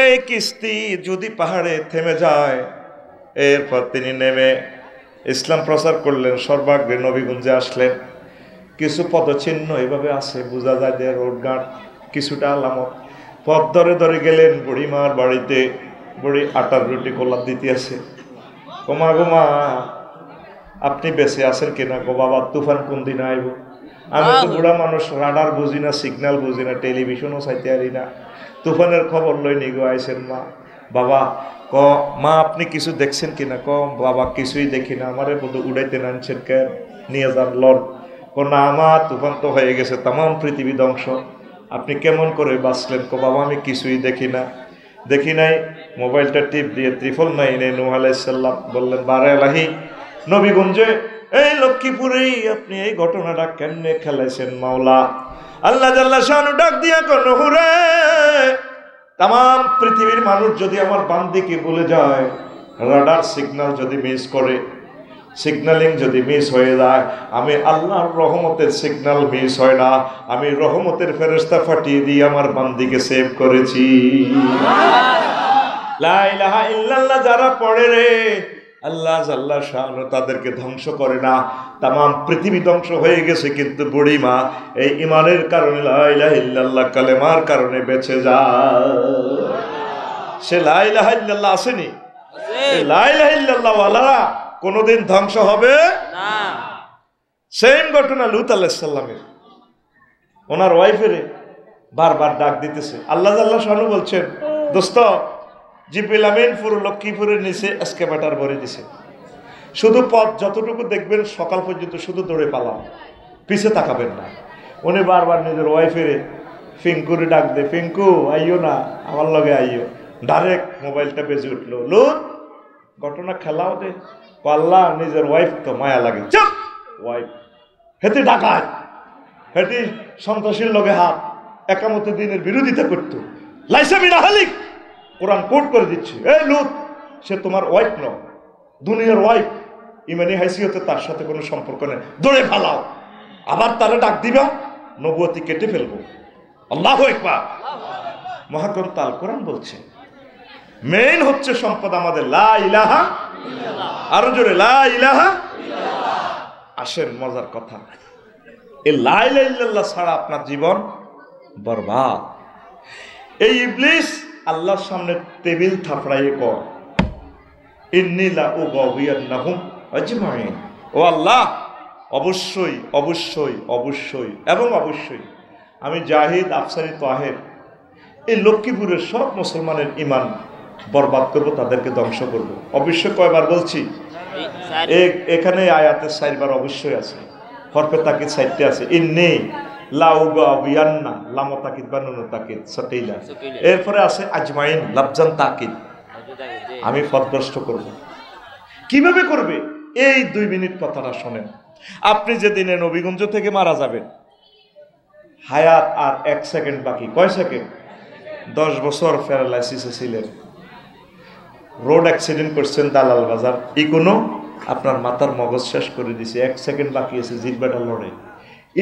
এই কিস্তি যদি পাহাড়ে থেমে যায়, এরপর তিনি নেমে ইসলাম প্রচার করলেন, সর্বাগ্রে নবীগঞ্জে আসলেন। কিছু পদচিহ্ন এভাবে আছে, বোঝা যায় যে রোডঘাট কিছুটা আলামত। পথ ধরে ধরে গেলেন বুড়িমার বাড়িতে, বুড়ি আটার রুটি কলার দিতে আছে। গোমা গোমা আপনি বেঁচে আছেন কিনা গো বাবা, তুফান কোন দিন আইব? আমি তো বুড়া মানুষ, রাডার বুঝি না, সিগন্যাল বুঝি না, টেলিভিশনও চাইতে পারি না, তুফানের খবর লই নিগো আইসেন মা। বাবা ক মা আপনি কিছু দেখছেন কিনা? ক বাবা কিছুই দেখি না, আমারে বোধ উড়াইতে নানছেন কেন, নিয়ে যান লন। ক না আমার তুফান তো হয়ে গেছে, তাম পৃথিবী ধ্বংস, আপনি কেমন করে বাঁচলেন? ক বাবা আমি কিছুই দেখি না। দেখি নাই, মোবাইলটা টিপ দিয়ে 999 নূহ আলাইহিস সালাম বললেন, বারে আলাহি নবীগঞ্জে এই লক্ষ্মীপুরেই আপনি এই ঘটনাটা কেমনে খেলাইছেন মাওলা? আল্লাহ জাল্লা শানু ডাক দিয়া কোন হুরে, তাম পৃথিবীর মানুষ যদি আমার বান্দিকে বলে যায়, রাডার সিগন্যাল যদি মিস করে, সিগন্যালিং যদি মিস হয়ে যায়, আমি আল্লাহর রহমতের সিগন্যাল মিস হয় না, আমি রহমতের ফেরেশতা ফাটিয়ে দিয়ে আমার বান্দিকে সেভ করেছি। লা ইলাহা ইল্লাল্লাহ যারা পড়ে রে, আল্লাহ জাল্লা শানু তাদেরকে ধ্বংস করে না। তাম পৃথিবী ধ্বংস হয়ে গেছে, কিন্তু বুড়িমা এই ইমানের কারণে, লা ইলাহা ইল্লাল্লাহ কালেমার কারণে বেঁচে যায়। সে লা ইলাহা ইল্লাল্লাহ আসেনি, লা ইলাহা ইল্লাল্লাহ ওয়ালারা কোনদিন ধ্বংস হবে না। সেম ঘটনা লূত আলাইহিস সালামের, ওনার ওয়াইফের বারবার ডাক দিতেছে। আল্লাহ জাল্লা শানু বলছেন, দোস্ত জিবরিল আমিন পুরো লক্ষ্মীপুরের নিচে এসকেভেটর ভরে দিছে, শুধু পথ যতটুকু দেখবেন সকাল পর্যন্ত শুধু দৌড়ে পালাম, পিছে তাকাবেন না। উনি বারবার নিজের ওয়াইফের ফিঙ্কুরে ডাক দে, ফিঙ্কু আইও না, আমার লগে আইও। ডাইরেক্ট মোবাইলটা বেজে উঠলো, লুত ঘটনা খেলাও দে। আল্লাহ নিজের ওয়াইফ তো মায়া লাগে, চুপ ওয়াইফ হেতে ডাকায়, হেটি সন্ত্রাসীর লগে হাত, একামতে দিনের বিরোধিতা করতো, লাইসা মিন আহলিক, কোরআন কোট করে দিচ্ছে, এই লুত সে তোমার ওয়াইফ নয়, দুনিয়ার ওয়াইফ, ইমানি হাইসিয়তে তার সাথে কোনো সম্পর্ক নেই, দৌড়ে ফালাও, আবার তারা ডাক দিবা, নবুয়তি কেটে ফেলবো। আল্লাহু আকবার। মহাগ্রন্থ আল কোরআন বলছে মেইন হচ্ছে সম্পদ আমাদের লা ইলাহা ইল্লাল্লাহ। আরো জোরে লা ইলাহা ইল্লাল্লাহ। আসেন মজার কথা, এই লা ইলাহা ইল্লাল্লাহ ছাড়া আপনার জীবন বরবাদ। এই ইবলিস আল্লাহর সামনে টেবিল থাপড়াইয়ে কর ইন্নী লা উগাউইয়ান্নাহুম আজমাইন, ও আল্লাহ অবশ্যই অবশ্যই অবশ্যই এবং অবশ্যই আমি জাহিদ, আফসারি, তাহের এই লক্ষ্মীপুরের সব মুসলমানের ইমান বরবাদ করব, তাদেরকে ধ্বংস করব। অবশ্যই কয়বার বলছি? এখানে আয়াতের 4 বার অবশ্যই আছে, হরফে তাকিদ 4টে আছে। ইন্নী লা উগাউইয়ান্না, লাম তাকিদ বা নুন তাকিদ সতেইলা, এরপরে আছে আজমাইন লাফজান তাকিদ, আমি পথভ্রষ্ট করব। কিভাবে করবে? এই 2 মিনিট কথাটা শোনেন। আপনি যেদিনে নবীগঞ্জ থেকে মারা যাবেন, হায়াত আর 1 সেকেন্ড বাকি। কয় সেকেন্ড? 10 বছর প্যারালাইসিসে ছিলেন, রোড অ্যাক্সিডেন্ট করছেন দালাল বাজার, কোনো আপনার মাথার মগজ শেষ করে দিছে, 1 সেকেন্ড বাকি আছে জিরবাটা লড়ে।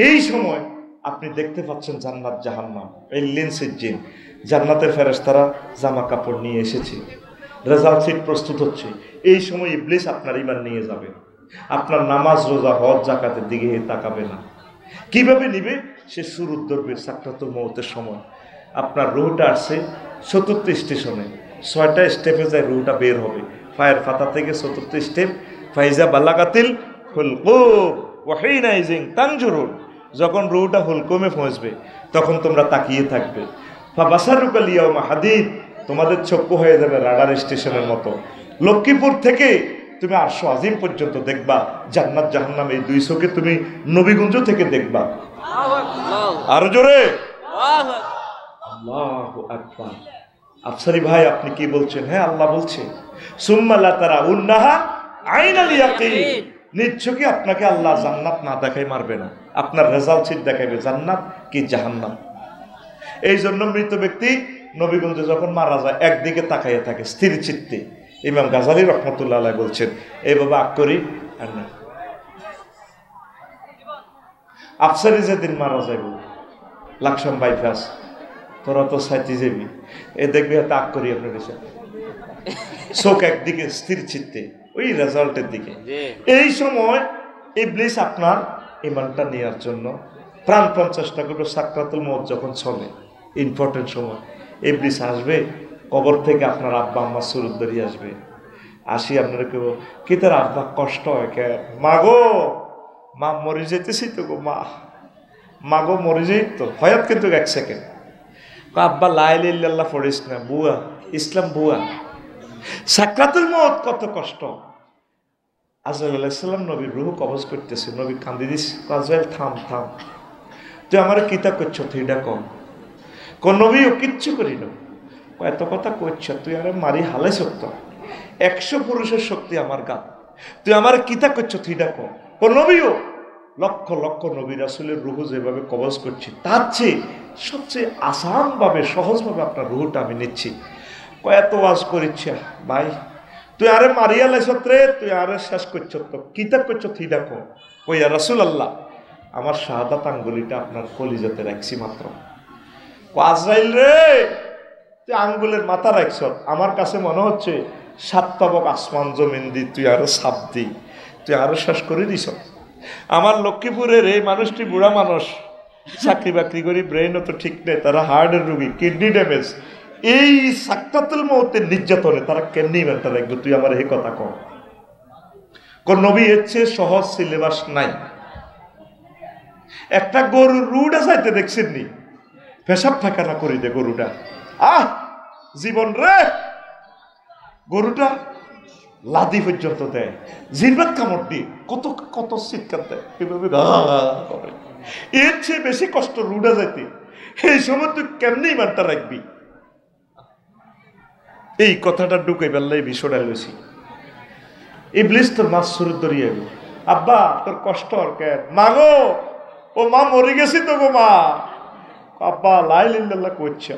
এই সময় আপনি দেখতে পাচ্ছেন জান্নাত জাহান্নাম, এই লেন্সের জিন, জান্নাতের ফেরেশতারা জামা কাপড় নিয়ে এসেছে, রেজাল্ট শিট প্রস্তুত হচ্ছে। এই সময় ইবলিস আপনার ঈমান নিয়ে যাবে, আপনার নামাজ, রোজা, হজ, যাকাতের দিকে তাকাবে না। কিভাবে নিবে? সে সুরুদ ধরবে সাকরাতুল মউতের সময়। আপনার রুহটা আসছে 4র্থ স্টেশনে, 6টা স্টেপে যায় রুহটা বের হবে, পায়ের পাতা থেকে 4র্থ স্টেপ, ফাইজা বালাগাতিল হুলকুম ওয়া হিনাইজিন তানজুরুন, যখন রুহটা হুলকুমে পৌঁছবে তখন তোমরা তাকিয়ে থাকবে। ফাবাসারুকা লিয়াউমা হাদিদ, তোমাদের চক্ষু হয়ে যাবে রাডার স্টেশনের মতো। লক্ষ্মীপুর থেকে তুমি আরশ আজিম পর্যন্ত দেখবা, জান্নাত জাহান্নাম এই 2 চোখে তুমি নবীগঞ্জ থেকে দেখবা। আরো জোরে আল্লাহু আকবার। আফসারি ভাই আপনি কি বলছেন? হ্যাঁ আল্লাহ বলছে সুম্মা লা তারাউন্নাহা আইনাল ইয়াকিন, নিশ্চয়ই আপনাকে আল্লাহ জান্নাত না দেখাই মারবে না, আপনার রেজাল্ট শিট দেখাইবে জান্নাত কি জাহান্নাম। এই জন্য মৃত ব্যক্তি নবীগঞ্জে যখন মারা যায় একদিকে তাকাইয়া থাকে স্থির চিত্তে। ইমাম গাজালি রহমতুল্লাহ আলাইহি বলছেন এই বাবা আগ করি আর না, আফসারি যেদিন মারা যাইব লাকসাম বাইপাস, তোরা তো সাইতে যাবি, এ দেখবি হাতে আগ করি আপনার কাছে, চোখ একদিকে স্থির চিত্তে ওই রেজাল্টের দিকে। এই সময় ইবলিস আপনার ইমানটা নেওয়ার জন্য প্রাণপণ চেষ্টা করবে। সাকরাতুল মউত যখন চলে, ইম্পর্টেন্ট সময়, ইবলিস আসবে কবর থেকে, আপনার আব্বা আম্মা সুরুদ ধরিয়ে আসবে, আসি আপনারা কেউ কি তার আব্বা কষ্ট হয় কে, মাগো মা মরে যেতেছি তো গো, মাগো মরে যাই তো, হয়াত কিন্তু 1 সেকেন্ড। আব্বা লা ইলাহা ইল্লাল্লাহ পড়িস না, বুয়া ইসলাম বুয়া। সাকরাতুল মউত কত কষ্ট। আজরাইল আলাইহিস সালাম নবীর রূহ কবজ করতেছে, নবী কান্দি দিস, আজরাইল থাম থাম, তুই আমার কিতা করছ, তুই এটা কম কোন নবী ও কিচ্ছু করি না, এত কথা করছ, তুই আরে মারি হালাই সত্য, 100 পুরুষের শক্তি আমার গা, তুই আমার কিতা করছ, তুই এটা কম। কোন নবীও লক্ষ লক্ষ নবী রাসূলের রূহ যেভাবে কবজ করছি তার চেয়ে সবচেয়ে আসানভাবে সহজভাবে আপনার রূহটা আমি নিচ্ছি। এত ওয়াজ করিচ্ছি ভাই, তুই আরে মারিয়া লাইছত রে, তুই আরে শেষ করছ, তো কিতা করছ, তুই দেখো ওই রাসূলুল্লাহ আমার শাহাদাত আঙ্গুলিটা আপনার কলিজাতে রাখছি মাত্র। আজরাইল রে তুই আঙ্গুলের মাথা রাখছ, আমার কাছে মনে হচ্ছে 7 তবক আসমান জমিন দি তুই আরো সাপ দি, তুই আরো শেষ করে দিস। আমার লক্ষ্মীপুরের এই মানুষটি বুড়া মানুষ, চাকরি বাকরি করি, ব্রেনও তো ঠিক নেই, তারা হার্টের রুগী, কিডনি ড্যামেজ, এই সাকরাতুল মউতের নির্যাতনে তারা কেমনি ইমানটা রাখবে, তুই আমার এই কথা কর। কোন নবী এর চেয়ে সহজ সিলেবাস নাই। একটা গরুর রুটা চাইতে দেখছেন নি, পেশাব ফাঁকানা করি দে গরুটা, জীবন রে, গরুটা লাদি পর্যন্ত দেয়, জিরবাত কামড় দিয়ে কত কত চিৎকার দেয়, এভাবে করে। এর চেয়ে বেশি কষ্ট রুডা যাইতে, এই সময় তুই কেমনি ইমানটা রাখবি? এই কথাটা ঢুকে বেললাই বিষয়টা লইছি। ইবলিস তোর মাছ শুরু ধরিয়ে গেল, আব্বা তোর কষ্ট আর কেন, মাগো ও মা মরে গেছি তো গো মা, আব্বা লা ইলাহা ইল্লাল্লাহ কইছে,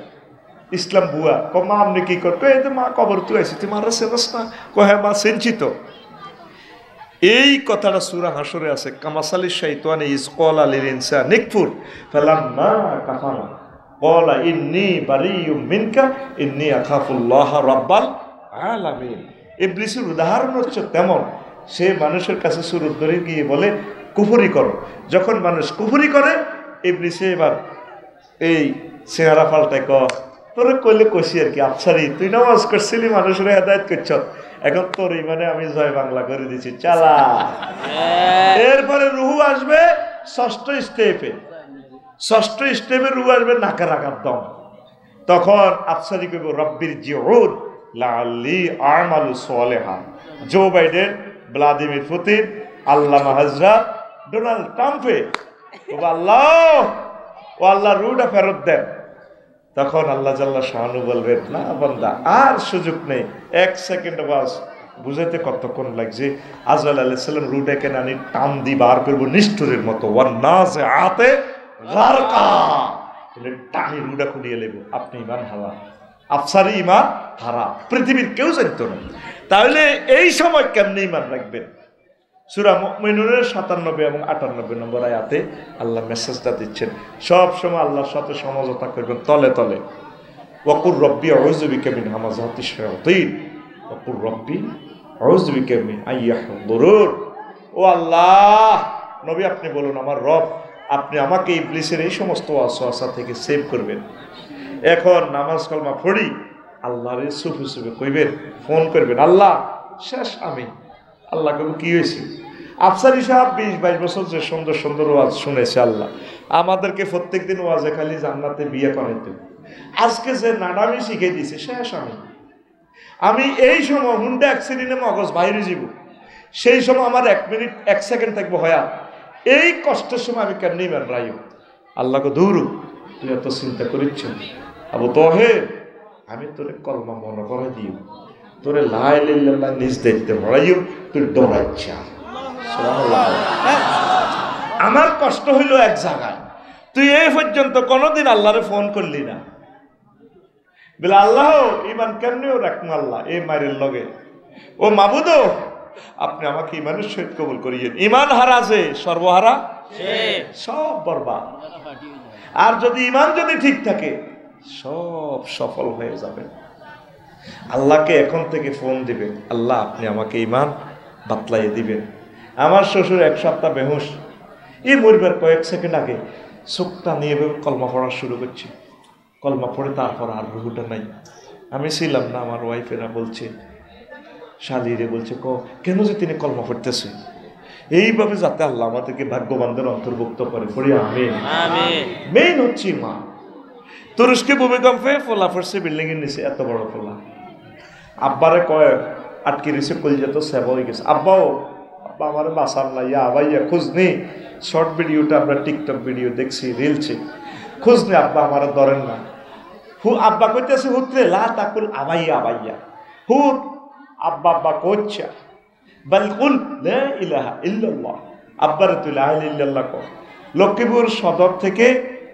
ইসলাম বুয়া, মা আপনি কি করবে, এই তো মা কবর তুই আইসি, তুই মারা সেবাস না, কহে মা সেনছি তো। এই কথাটা সূরা হাসরে আছে, কামাসালি শাইতানি ইজ ক্বালা লিল ইনসানি নিকফুর ফালাম্মা কাফারা ক্বালা ইন্নী বারিয়্যুম মিনকা ইন্নী আখাফুল্লাহ রাব্বাল আলামিন। ইবলিসের উদাহরণ হচ্ছে তেমন, সে মানুষের কাছে সুরত ধরে গিয়ে বলে কুফরি করো। যখন মানুষ কুফরি করে, ইবলিসে এবার এই চেহারা পাল্টায় তোরে কইলে কষি আর কি, আফসারি তুই নামাজ করছিলি, মানুষের হেদায়েত করছ, এখন তোর ইমানে আমি জয় বাংলা করে দিছি, চালা। এরপরে রুহু আসবে ষষ্ঠ স্টেপে রুহু আসবে নাকের আঘাত দম। তখন আফসারি কইব রব্বির জিউন লাআল্লি আমালু সালিহা। জো বাইডেন, ভ্লাদিমির পুতিন, আল্লামা হযরত ডোনাল্ড ট্রাম্পে আল্লাহ রুহটা ফেরত দেন। তখন আল্লাহ জাল্লা শাহানু বলবেন, না বান্দা আর সুযোগ নেই, 1 সেকেন্ড বাস। বুঝাইতে কতক্ষণ লাগছে? আজরাইল আলাইহিস সালাম রুহটাকে নানি টান দি বার করবো নিষ্ঠুরের মতো, ওয়ান্নাজিআতে গারকা, টানি রুহটা খুলিয়ে লেব। আপনি ইমান হারা, আফসারি ইমান হারা, পৃথিবীর কেউ জানতো না। তাহলে এই সময় কেমনে ইমান রাখবেন? সূরা মুমিনুনের 97 এবং 98 নম্বর আয়াতে আল্লাহ মেসেজটা দিচ্ছেন, সব সময় আল্লাহর সাথে সমঝোতা করবেন তলে তলে। ওয়াকুর রব্বি আউযু বিকা মিন হামাযাতিশ শায়াতিন ওয়াকুর রব্বি আউযু বিকা মিন আইয়াহদুরুন। ও আল্লাহ, নবী আপনি বলুন, আমার রব আপনি আমাকে ইবলিসের এই সমস্ত ওয়াসওয়াসা থেকে সেভ করবেন। এখন নামাজ কালমা পড়ি আল্লাহরে সুফে সুফে কইবেন, ফোন করবেন, আল্লাহ শেষ আমি। আল্লাহ কবে কি হয়েছে? আফসারি সাহেব 20-22 বছর যে সুন্দর সুন্দর ওয়াজ শুনেছে, আল্লাহ আমাদেরকে প্রত্যেক দিন ওয়াজে খালি জান্নাতে বিয়ে করাইতেন, আজকে যে নাডামি শিখে দিছে, শেষ আমি এই সময় হুন্ডা অ্যাক্সিডেন্টে মগজ বাইরে যাব, সেই সময় আমার 1 মিনিট 1 সেকেন্ড থাকবো হয়া, এই কষ্টের সময় আমি কেমনি ইমান রাইও? আল্লাহকে দূর, তুই এত চিন্তা করিচ্ছ আবু তহের, আমি তোরে কলমা মনে করে দিও, তোরে লা ইলাহা ইল্লাল্লাহ নিজ দেখতে ভরাইও, তুই ডরাইছা। আমার কষ্ট হইল এক জায়গায়, তুই এই পর্যন্ত কোনোদিন আল্লাহরে ফোন করলি না, বলে আল্লাহ ইমান কেমনিও রাখুন আল্লাহ এই মায়ের লগে, ও মাবুদ আপনি আমাকে ইমানের সহিত কবুল করিয়েন। ইমান হারা যে সর্বহারা, সব বরবাদ। আর যদি ইমান যদি ঠিক থাকে, সব সফল হয়ে যাবে। আল্লাহকে এখন থেকে ফোন দিবে, আল্লাহ আপনি আমাকে ইমান বাতলাইয়ে দিবেন। আমার শ্বশুর 1 সপ্তাহ বেহুশ, এই মরিবার কয়েক সেকেন্ড আগে চোখটা নিয়ে কলমা পড়া শুরু করছে, কলমা পড়ে তারপর আর রুহুটা নাই। আমি ছিলাম না, আমার ওয়াইফেরা বলছে, শালিরে বলছে কেন যে তিনি কলমা পড়তেছে, এইভাবে যাতে আল্লাহ আমাদেরকে ভাগ্যবানদের অন্তর্ভুক্ত করে। পড়ি আমিন। মেইন হচ্ছে মা। তুরস্কে ভূমিকম্পে ফোলা পড়ছে বিল্ডিং এর নিচে, এত বড় ফোলা, আব্বারে কয় আটকে রয়েছে, কলিজা তো সেবা হয়ে গেছে। আব্বাও, আব্বা আমার বাসার না, ইয়া আবাইয়া খোঁজ নেই। শর্ট ভিডিওটা আমরা টিকটক ভিডিও দেখছি, রিলছে, খোঁজ নেই, আব্বা আমার ধরেন না। আব্বা কইতেছে হুতরে লা তাকুল আবাইয়া আবাইয়া, হুত আব্বা আব্বা কোচ্ছা বাল কুল লা ইলাহা ইল্লাল্লাহ, আব্বারে তুই লা ইলাহা ইল্লাল্লাহ কর। লক্ষ্মীপুর সদর থেকে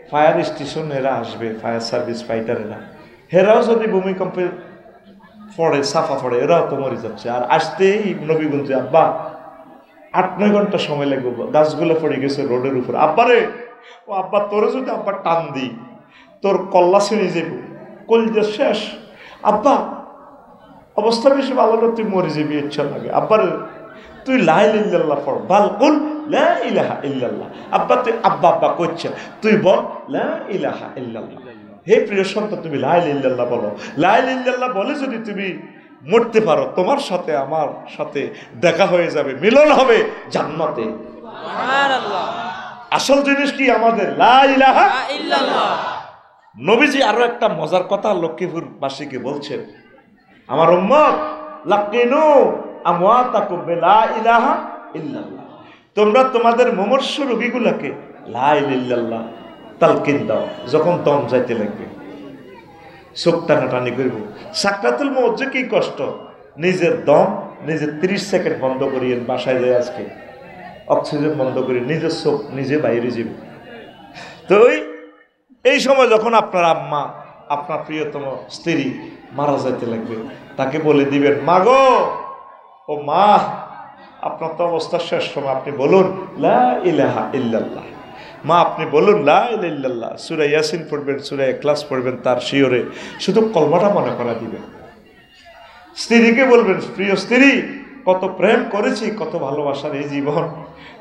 ফায়ার স্টেশন এরা আসবে, ফায়ার সার্ভিস ফাইটারেরা, হেরাও যদি ভূমিকম্পে পড়ে সাফা পড়ে, এরাও তো মরে যাচ্ছে। আর আসতেই নবীগঞ্জে আব্বা 8-9 ঘন্টা সময় লাগবে, গাছগুলো পড়ে গেছে রোডের উপর। আব্বারে, ও আব্বা তোরে যদি আব্বা টান দিই তোর কল্লা ছিঁড়ে যাব, কলজা শেষ। আব্বা অবস্থা বেশি ভালো না, তুই মরে যাবি, ইচ্ছা লাগে। আব্বারে তুই লা ইলাহা ইল্লাল্লাহ পড়, বাল কুল লা ইলাহা ইল্লাল্লাহ। আব্বা তুই আব্বা আব্বা করছে, তুই বল লা ইলাহা ইল্লাল্লাহ। হে প্রিয় সন্তান, তুমি লা ইলাহা ইল্লাল্লাহ বলো। লা ইলাহা ইল্লাল্লাহ বলে যদি তুমি মরতে পারো, তোমার সাথে আমার সাথে দেখা হয়ে যাবে, মিলন হবে জান্নাতে। সুবহানাল্লাহ। আসল জিনিস কি আমাদের? লা ইলাহা ইল্লাল্লাহ। নবীজি আরো একটা মজার কথা লক্ষ্মীপুর বাসীকে বলছেন, আমার উম্মত লাকিনু আমওয়াতাকুম বিলা ইলাহা ইল্লাল্লাহ, তোমরা তোমাদের মুমূর্ষ রোগীগুলোকে লা ইলাহা ইল্লাল্লাহ তালকিন দাও, যখন দম যাইতে লাগবে, চোখ টানাটানি করব। সাকরাতুল মউত যে কি কষ্ট, নিজের দম নিজে 30 সেকেন্ড বন্ধ করিয়েন, বাসায় যায় আজকে অক্সিজেন বন্ধ করে নিজের চোখ নিজে বাইরে যাবে। তো এই সময় যখন আপনার আম্মা, আপনার প্রিয়তম স্ত্রী মারা যাইতে লাগবে, তাকে বলে দিবেন, মা গো, ও মা আপনার তো অবস্থা শেষ সময়, আপনি বলুন লা ইলাহা ইল্লাল্লাহ। মা আপনি বলুন লা ইলাহা ইল্লাল্লাহ, সূরা ইয়াসিন পড়বেন, সূরা ইখলাস পড়বেন, তার শিওরে শুধু কলমাটা মনে করা দিবেন। স্ত্রীকে বলবেন, প্রিয় স্ত্রী, কত প্রেম করেছি, কত ভালোবাসার এই জীবন,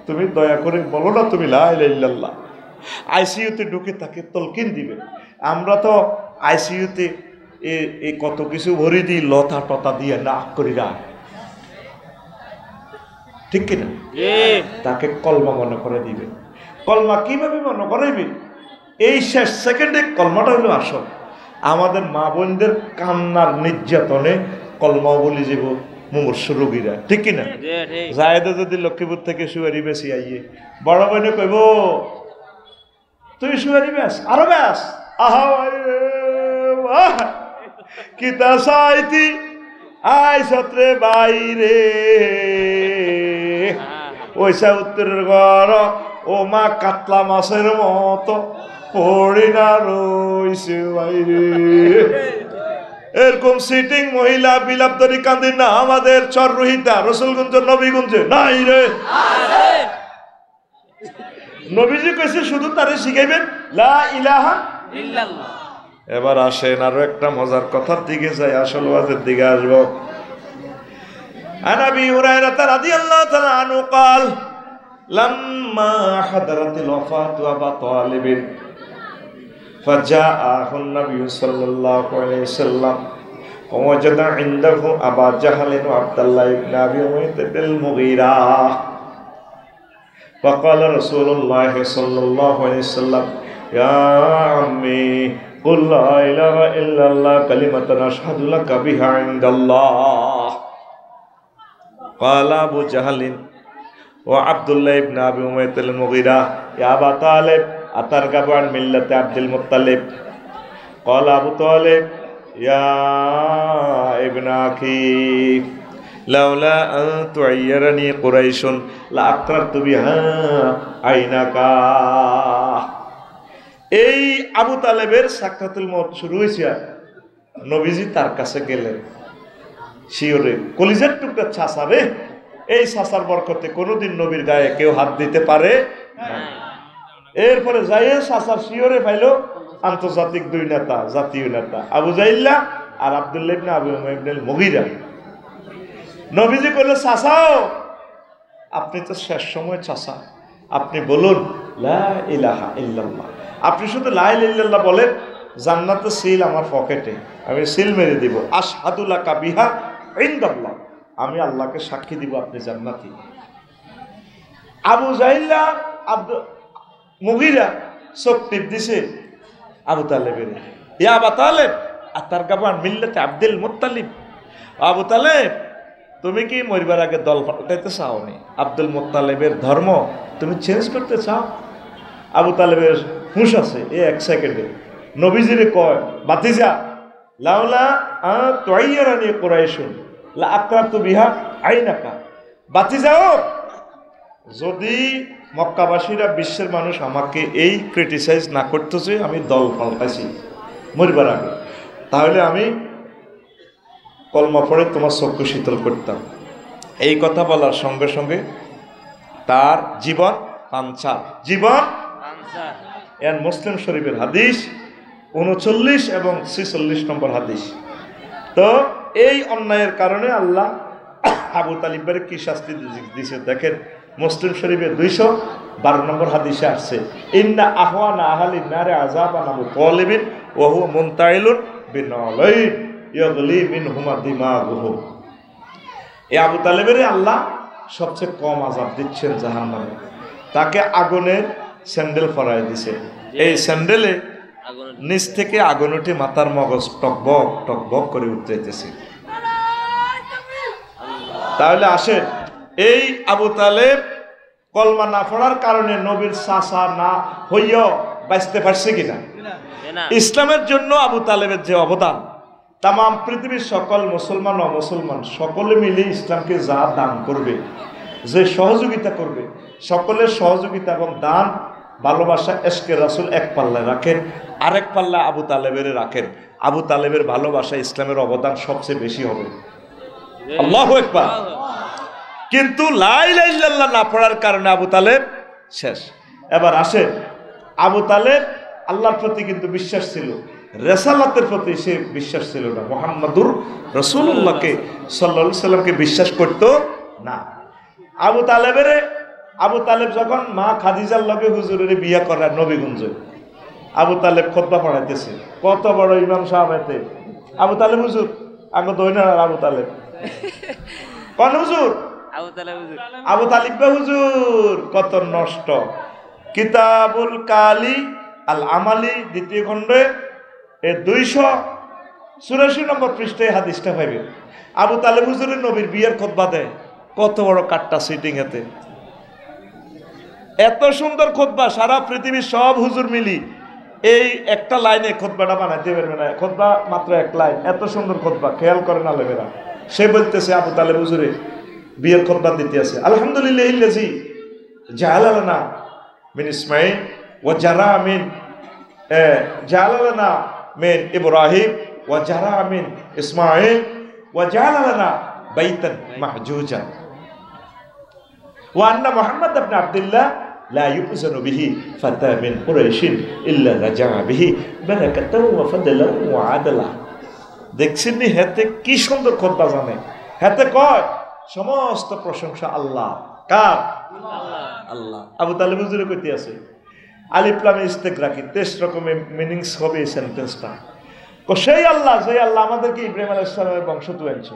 তুমি দয়া করে বলো না তুমি লা ইলাহা ইল্লাল্লাহ। আইসিইউতে ঢুকে তাকে তলকিন দিবেন। আমরা তো আইসিইউতে এই কত কিছু ভরি দিই, লতা টতা দিয়ে না করি না, ঠিক কিনা? তাকে কলমা মনে করে দিবেন। কলমা কিভাবে মনে করাইবে? এই শেষ সেকেন্ডে কলমাটা হলো আসল। আমাদের মা বোনদের কান্নার নির্যাতনে কলমা বলি যাব মুমূর্ষু রোগীরা, ঠিক কিনা? জায়দা যদি লক্ষ্মীপুর থেকে সুয়ারি বেশি আইয়ে, বড় বোনে কইব তুই সুয়ারি বেশ, আরো বেশ, আহা কিতা সাইতি আই সত্রে বাইরে ওইসা উত্তরের ঘর, ও মা কাতলা মাছের মতো পড়ি না রইছে বাইরে। এরকম সিটিং মহিলা বিলাপদারি কান্দি না আমাদের চর রোহিতা রসুলগঞ্জ নবীগঞ্জে নাই রে। নবীজি কইছে শুধু তারে শিখাইবেন লা ইলাহা ইল্লাল্লাহ। এবার আসেন আরো একটা মজার কথার দিকে যাই, আসল ওয়াজের দিকে আসবো। আন আবি হুরায়রা রাদিয়াল্লাহু তাআলা আনহু قال لما حضرت الوفاة أبا طالب فجاءه النبي صلى الله عليه وسلم ووجد عنده أبا جهل وعبد الله بن أبي أمية بن المغيرة فقال رسول الله صلى الله عليه وسلم يا عمي قل لا إله إلا الله كلمة أشهد لك بها عند الله قال أبو جهل وعبد الله بن أبي أمية المغيرة يا أبا طالب أترغب عن ملة عبد المطلب قال أبو طالب يا ابن أخي لولا أن تعيرني قريش لأقررت بها عينك। এই আবু তালেবের সাকরাতুল মউত শুরু হয়েছে, নবীজি তার কাছে গেলেন, শিওরে কলিজার টুকরা ছাসাবে, এই ছাসার বরকতে কোনোদিন নবীর গায়ে কেউ হাত দিতে পারে না। এরপরে যাইয়ে ছাসার শিওরে পাইল আন্তর্জাতিক দুই নেতা, জাতীয় নেতা আবু জাইল্লা আর আব্দুল্লাহ ইবনে আবু উমাইয়া ইবনে মুগীরা। নবীজি কইল ছাসাও, আপনি তো শেষ সময় ছাসা, আপনি বলুন লা ইলাহা ইল্লাল্লাহ। আপনি শুধু লা ইলাহা ইল্লাল্লাহ বলেন, জান্নাতের সিল আমার পকেটে, আমি সিল মেরে দিব, আশহাদু লাকা বিহা ইনদাল্লাহ, আমি আল্লাহকে সাক্ষী দিব আপনি জান্নাতি। আবু জাইল্লা মুগীরা চোখ টিপ দিছে আবু তালেবের, ইয়া আবু তালেব আতারগাবু আন মিল্লাতি আব্দুল মুত্তালিব। আবু তালেব, তুমি কি মরিবার আগে দল পাল্টাইতে চাও নি? আব্দুল মুত্তালিবের ধর্ম তুমি চেঞ্জ করতে চাও? আবু তালেবের হুঁশ আছে এই এক সেকেন্ডে নবীজিরে কয়, বাতিজা লাউলা তুআইয়ারানি কুরাইশুন লা আকরাতু বিহা আইনাকা। বাতিজাও, যদি মক্কাবাসীরা বিশ্বের মানুষ আমাকে এই ক্রিটিসাইজ না করতেছে আমি দল পাল্টাইছি মরিবার আগে, তাহলে আমি কলমা পড়ে তোমার চক্ষু শীতল করতাম। এই কথা বলার সঙ্গে সঙ্গে তার জীবন পাঞ্চার, জীবন এর মুসলিম শরীফের হাদিস 39 এবং 46 নম্বর হাদিস। তো এই অন্যায়ের কারণে আল্লাহ আবু তালিবের কি শাস্তি দিয়েছে দেখেন, মুসলিম শরীফের 212 নম্বর হাদিসে আসছে, ইন্না আহওয়ানা আহলিন নারে আযাবান আবু তালিবিন ওয়া হুয়া মুনতাইলুন বিনালাইন ইয়াগলি মিনহুমা দিমাগুহু। এই আবু তালেবের আল্লাহ সবচেয়ে কম আযাব দিচ্ছেন জাহান্নামে। তাকে আগুনের স্যান্ডেল পরায় দিছে, এই স্যান্ডেলে নিচ থেকে আগুন উঠে মাথার মগজ টকবক টকবক করে উঠতেছে। তাহলে আসেন, এই আবু তালেব কলমা না পড়ার কারণে নবীর চাচা না হইয়াও বাঁচতে পারছে কিনা? ইসলামের জন্য আবু তালেবের যে অবদান, তাম পৃথিবীর সকল মুসলমান অমুসলমান সকলে মিলে ইসলামকে যা দান করবে, যে সহযোগিতা করবে, সকলের সহযোগিতা এবং দান ভালোবাসা এশকে রাসূল এক পাল্লায় রাখেন, আরেক পাল্লা আবু তালেবের রাখেন। আবু তালেবের ভালোবাসা ইসলামের অবদান সবচেয়ে বেশি হবে। আল্লাহু আকবার। কিন্তু লা ইলাহা ইল্লাল্লাহ না পড়ার কারণে আবু তালেব শেষ। এবার আসে, আবু তালেব আল্লাহর প্রতি কিন্তু বিশ্বাস ছিল, রেসালাতের প্রতি সে বিশ্বাস ছিল না। মুহাম্মাদুর রাসূলুল্লাহকে সাল্লাল্লাহু আলাইহি সাল্লামকে বিশ্বাস করত না। আবু তালেব যখন মা খাদিজার লগে হুজুরের বিয়া করার নবীগঞ্জে, আবু তালেব খুতবা পড়াইতেছে, কত বড় ইমাম সাহেব এতে আবু তালেব হুজুর আগে দইনার আবু তালেব কোন হুজুর, আবু তালিব হুজুর কত নষ্ট। কিতাবুল কালি আল আমালি দ্বিতীয় খণ্ডে 284 নম্বর পৃষ্ঠায় হাদিসটা পাইবে। আবু তালেব হুজুরের নবীর বিয়ের খুতবা দেয়, কত বড় কাটটা সিটিং এতে, এত সুন্দর খুতবা, সারা পৃথিবীর সব হুজুর মিলি এই একটা লাইনে খুতবাটা বানাইতে পারবে না। খুতবা মাত্র এক লাইন, এত সুন্দর খুতবা, খেয়াল করে না লেবেরা। সে বলতেছে আবু তালেব হুজুরে বিয়ের খুতবা দিতে আছে, আলহামদুলিল্লাহিল্লাযী জাআলা লানা মিন ইসমাঈল ওয়া জারা মিন জাআলা লানা মিন ইব্রাহিম ওয়া জারা মিন ইসমাঈল ওয়া জাআলা লানা বাইতান মাহজুজা ওয়া আন্না মুহাম্মদ ইবনে আব্দুল্লাহ লা ইউযানু বিহি ফাতা মিন কুরাইশিন ইল্লা রাজা'a বিহি বারাকাতান ওয়া ফাদলান ওয়া আদলা। দেখছেন নি হেতে কি সুন্দর খুতবা জানে, হেতে কয় সমস্ত প্রশংসা আল্লাহ, কার? আল্লাহ। আবু তালেব হুজুরে কইতে আছে আলিফ লাম ইস্তেগরাকি 23 রকমের মিনিংস হবে এই সেন্টেন্সটা। সেই আল্লাহ, সেই আল্লাহ আমাদেরকে ইব্রাহিম আলাইহিস সালামের বংশ তুলেছে,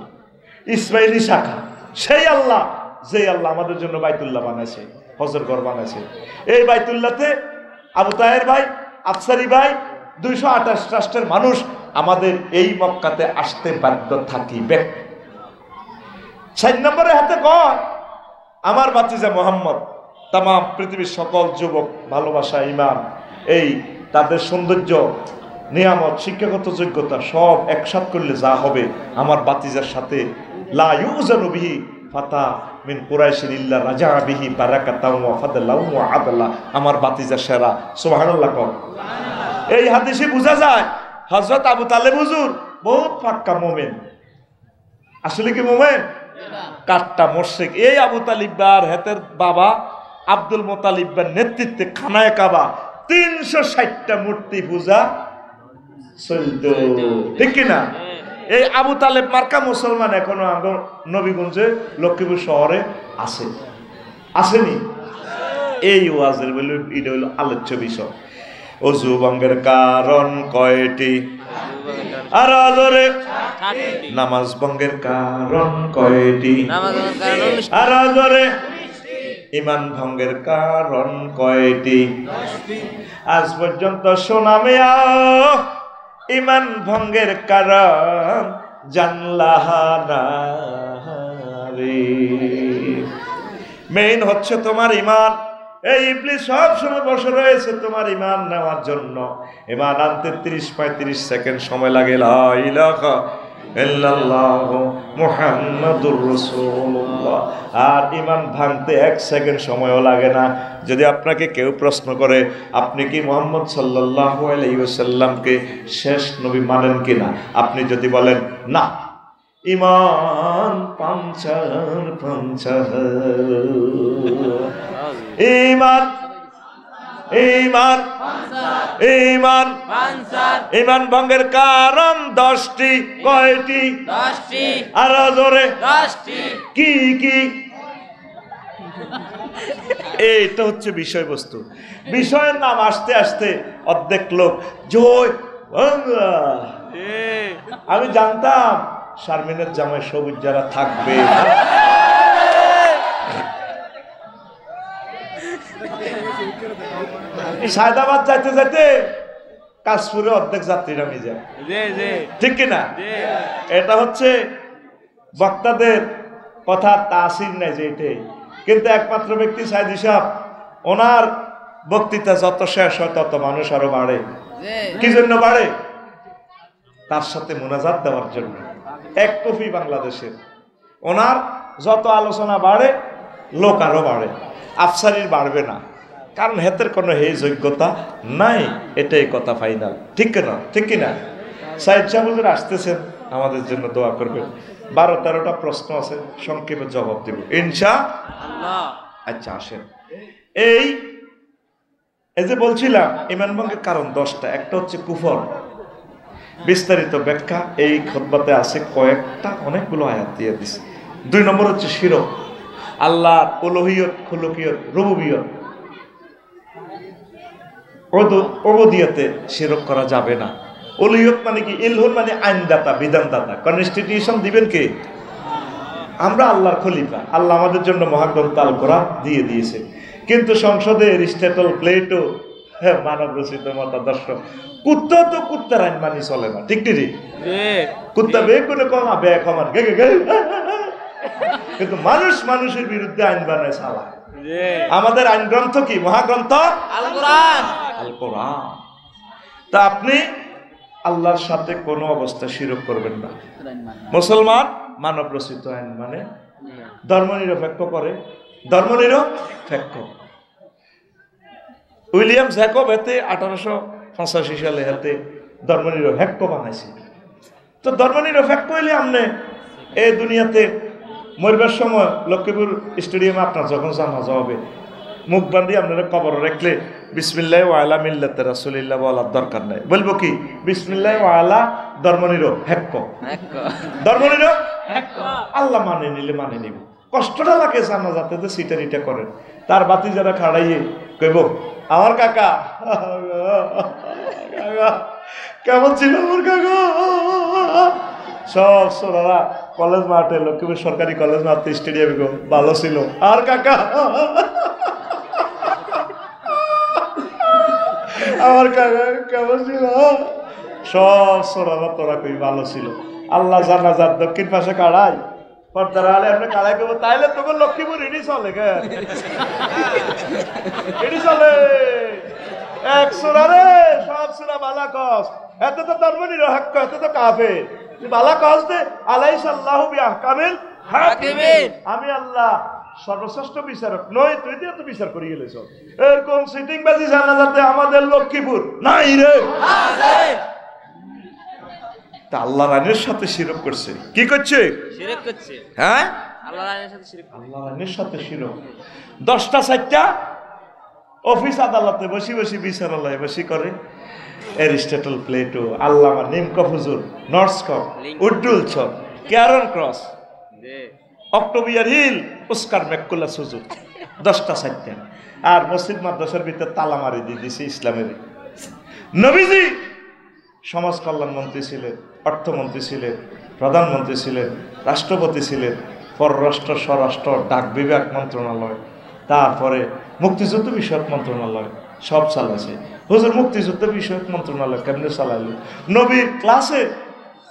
ইসমাইলি শাখা, সেই আল্লাহ যে আল্লাহ আমাদের জন্য বাইতুল্লাহ বানাইছে, হজর ঘর বানাইছে। এই বাইতুল্লাহতে আবু তাহের ভাই, আফসারি ভাই, 228 রাষ্ট্রের মানুষ আমাদের এই মক্কাতে আসতে বাধ্য থাকিবে। 4 নম্বরে হাতে কয় আমার ভাতিজা মোহাম্মদ, তাম পৃথিবীর সকল যুবক ভালোবাসা, ইমান, এই তাদের সৌন্দর্য, নিয়ামত, শিক্ষাগত যোগ্যতা সব একসাথ করলে যা হবে আমার ভাতিজার সাথে লা ইউজানু বিহি ফাতা মিন কুরাইশিন ইল্লা রাজা'a বিহি বারাকাতান ওয়া ফাদলান ওয়া আদলা। আমার ভাতিজা সেরা, সুবহানাল্লাহ। এই হাদিসে বোঝা যায় হযরত আবু তালেব হুজুর বহুত পাক্কা মুমিন। আসলে কি মুমিন? কাটটা মুশরিক। এই আবু তালিব আর হেতের বাবা আব্দুল মুত্তালিবের নেতৃত্বে খানায়ে কাবা 360টা মূর্তি পূজা চলত, ঠিক কি না? এই আবু তালেব মার্কা মুসলমান এখনো আগর নবীগঞ্জে লক্ষ্মীপুর শহরে আছে, আসেনি? এই ওয়াজের বলে এটা হলো আলোচ্য বিষয়। অজু ভঙ্গের কারণ কয়টি? আর আজরে নামাজ ভঙ্গের কারণ কয়টি? আর আজরে ইমান ভঙ্গের কারণ কয়টি? আজ পর্যন্ত শোনামে ইমান ভঙ্গের কারণ জানলাহানা রে। মেইন হচ্ছে তোমার ইমান। এই ইবলিস সব সময় বসে রয়েছে তোমার ইমান নেওয়ার জন্য। ইমান আনতে 30-35 সেকেন্ড সময় লাগে, লা ইলাহা ইল্লাল্লাহু মুহাম্মাদুর রাসূলুল্লাহ। আর ইমান ভাঙতে 1 সেকেন্ড সময়ও লাগে না। যদি আপনাকে কেউ প্রশ্ন করে আপনি কি মুহাম্মদ সাল্লাল্লাহু আলাইহি ওয়াসাল্লামকে শেষ নবী মানেন কিনা, আপনি যদি বলেন না, ইমান পাঞ্চার ইমান ইমান ইমান ইমান ভঙ্গের কারণ 10টি। কয়টি? 10টি। আর জোরে 10টি। কি কি? এইটা হচ্ছে বিষয়বস্তু। বিষয়ের নাম আসতে আসতে অর্ধেক লোক জয় বাংলা। আমি জানতাম শারমিনের জামাই সবুজ যারা থাকবে, সায়দাবাদ যাইতে যাইতে কাশপুরে অর্ধেক যাত্রী নামে যায়, ঠিক কিনা? এটা হচ্ছে বক্তাদের কথা তাসির নাই যে এটাই, কিন্তু একমাত্র ব্যক্তি সাইদি সাহেব, ওনার বক্তৃতা যত শেষ হয় তত মানুষ আরো বাড়ে। কি জন্য বাড়ে? তার সাথে মুনাজাত দেওয়ার জন্য। এক কফি বাংলাদেশের, ওনার যত আলোচনা বাড়ে লোক আরো বাড়ে, আফসারির বাড়বে না, কারণ হেতের কোনো এই যোগ্যতা নাই। এটাই কথা ফাইনাল, ঠিক কিনা? ঠিক কিনা? সাইদ সাহেব হুজুর আসতেছেন, আমাদের জন্য দোয়া করবেন। 12-13টা প্রশ্ন আছে, সংক্ষেপে জবাব দেব ইনশাআল্লাহ। আচ্ছা আসেন, এই যে বলছিলাম ঈমান ভঙ্গের কারণ 10টা। একটা হচ্ছে কুফর, বিস্তারিত ব্যাখ্যা এই খুতবাতে আছে কয়েকটা, অনেকগুলো আয়াত দিয়ে দিছে। 2 নম্বর হচ্ছে শিরক, আল্লাহর উলুহিয়ত, খুলুকিয়ত, রুবুবিয়ত, উবুদিয়তে শিরক করা যাবে না। উলুহিয়ত মানে কি? ইলহুন মানে আইনদাতা, বিধানদাতা। কনস্টিটিউশন দিবেন কে? আমরা আল্লাহর খলিফা। আল্লাহ আমাদের জন্য মহাগ্রন্থ আল কোরআন দিয়ে দিয়েছে, কিন্তু সংসদে এরিস্টটল, প্লেটো, মানব রচিত মতাদর্শ। কুত্তা তো কুত্তার আইন মানি চলে না, ঠিক ঠিক? কুত্তা বে করে কমা বে কমান গে গে গে, কিন্তু মানুষ মানুষের বিরুদ্ধে আইন বানায় চালায়। আমাদের আইন গ্রন্থ কি? মহাগ্রন্থ আল কোরআন। আল কোরআন। তা আপনি আল্লাহর সাথে কোনো অবস্থা শিরক করবেন না। মুসলমান মানব রচিত আইন মানে ধর্মনিরপেক্ষ করে, ধর্মনিরপেক্ষ। উইলিয়াম জ্যাকব এতে 1885 সালে হাতে ধর্মনিরপেক্ষ বানাইছে। তো ধর্মনিরপেক্ষ হইলে আপনি এই দুনিয়াতে মরবার সময় লক্ষ্মীপুর স্টেডিয়ামে আপনার যখন জানাজা হবে, মুখ বান্ধি আপনারা কবর রাখলে বিসমিল্লাহ ওয়া আলা মিল্লাতে রাসূলিল্লাহ বলার দরকার নাই। বলবো কি? বিসমিল্লাহ ওয়া আলা ধর্মনিরপেক্ষ। ধর্মনিরপেক্ষ আল্লাহ মানে নিলে মানে নিব। কষ্টটা লাগে জানাজাতে তো সিটারিটা করেন, তার বাতি যারা খাড়াইয়ে কইব আমার কাকা কেমন ছিল আমার কাকা। সব সোনারা কলেজ মাঠে, লক্ষ্মীপুর সরকারি কলেজ মাঠে স্টেডিয়ামে গো ভালো ছিল আর কাকা আমার কাকা কেমন ছিল। সব সোনারা তোরা কই ভালো ছিল। আল্লাহ জানাজার দক্ষিণ পাশে কাড়াই পর্দার আলে আপনি কাড়াই করবো, তাইলে তোকে লক্ষ্মীপুর এটি চলে গে, এটি চলে এক সোনা রে, সব সোনা বালা কস। এত তো ধর্মনিরপেক্ষ, এত তো কাফের। বালা কস দে আলাইসাল্লাহু বিআহকামিল হাকিমিন। আমি আল্লাহ সর্বশ্রেষ্ঠ বিচারক নই, তুই দিয়ে তো বিচার করি গেলেছ। এরকম সিটিং বাজি জানাজাতে আমাদের লক্ষ্মীপুর নাই রে, তা আল্লাহর আইনের সাথে শিরক করছে। কি করছে? শিরক করছে। হ্যাঁ, আল্লাহর আইনের সাথে শিরক, আল্লাহর আইনের সাথে শিরক। 10টা 4টা অফিস আদালতে বসি বসি বিচারালয়ে বসি করে এরিস্টটল, প্লেটো, আল্লামা নিমকফ হুজুর, নর্সকপ, উড্ডুল ছক, ক্যারন ক্রস, অক্টোবিয়ার হিল, ওস্কার ম্যাকুলাস হুজুর। 10টা 4টা। আর মসজিদ মাদ্রাসার ভিতরে তালা মারি দিয়ে দিছে ইসলামের। নবীজি সমাজ কল্যাণ মন্ত্রী ছিলেন, অর্থমন্ত্রী ছিলেন, প্রধানমন্ত্রী ছিলেন, রাষ্ট্রপতি ছিলেন, পররাষ্ট্র, স্বরাষ্ট্র, ডাক বিভাগ মন্ত্রণালয়, তারপরে মুক্তিযুদ্ধ বিষয়ক মন্ত্রণালয়, সব চালাছে। হুজুর মুক্তিযুদ্ধ বিষয়ক মন্ত্রণালয় কেমনে চালাইল? নবীর ক্লাসে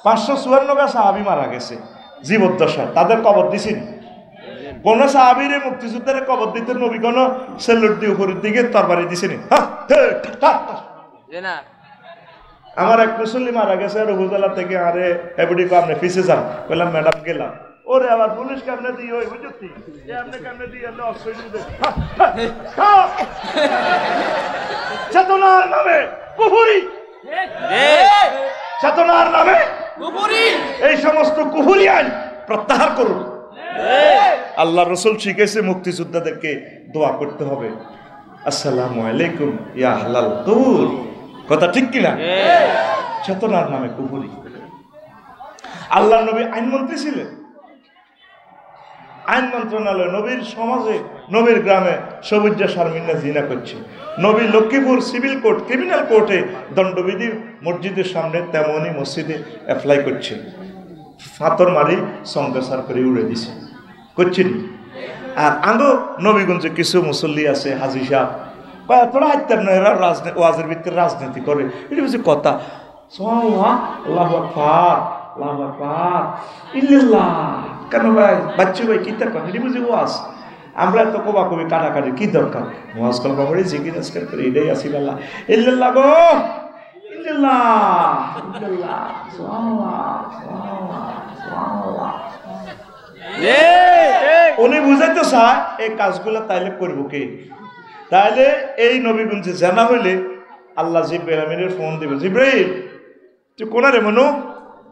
554 সাহাবী মারা গেছে জীবদ্দশায়, তাদের কবর দিছেন? কোন সাহাবীরে মুক্তিযুদ্ধের কবর দিতে নবী কোন সেলুট দিয়ে উপরের দিকে তরবারি দিছেন? আমার এক মুসল্লি মারা গেছে রঘুতলা থেকে, আরে এবারে আপনি পিছিয়ে যান। বললাম ম্যাডাম গেলাম। ওরে আবার পুলিশ কেমনে দিয়ে ওই বুঝছি আপনি কেমনে দিয়ে চেতনার নামে কুফরি, চেতনার নামে কুফরি, এই সমস্ত কুফরি আইন প্রত্যাহার করুন। আল্লাহ রসুল শিখেছে মুক্তিযোদ্ধাদেরকে দোয়া করতে হবে, আসসালামু আলাইকুম ইয়া আহলাল কবুর। কথা ঠিক কিনা? চেতনার নামে কুফরি। আল্লাহ নবী আইনমন্ত্রী ছিলেন, আইন মন্ত্রণালয়। নবীর সমাজে, নবীর গ্রামে সবুজা শারমিনা জিনা করছে। নবী লক্ষ্মীপুর সিভিল কোর্ট, ক্রিমিনাল কোর্টে দণ্ডবিধি মসজিদের সামনে তেমনই মসজিদে অ্যাপ্লাই করছে। ফাতর মারি সংসার করে উড়ে দিছে করছেন। আর আঙ্গো নবীগঞ্জে কিছু মুসল্লি আছে, হাজি সাহেব তোরা হাইতাম না, এরা ওয়াজের ভিতরে রাজনীতি করে। এটা বুঝি কথা কেন ভাই বাচ্চু ভাই কি তার কথা বুঝি ওয়াজ। আমরা তো কবা কবি কাটাকাটি কি দরকার? ওয়াজ কলকা করে জিকির আজকাল করে এটাই আসি বেলা ইল্লাল্লাহ গো ইল্লাল্লাহ ইল্লাল্লাহ উনি বুঝাইতে চায় এই কাজগুলো তাইলে করবো কে? তাইলে এই নবীগঞ্জে জানা হইলে আল্লাহ জিব্রাইল আমিনের ফোন দিবে, জিব্রাইল তুই কোনারে মনু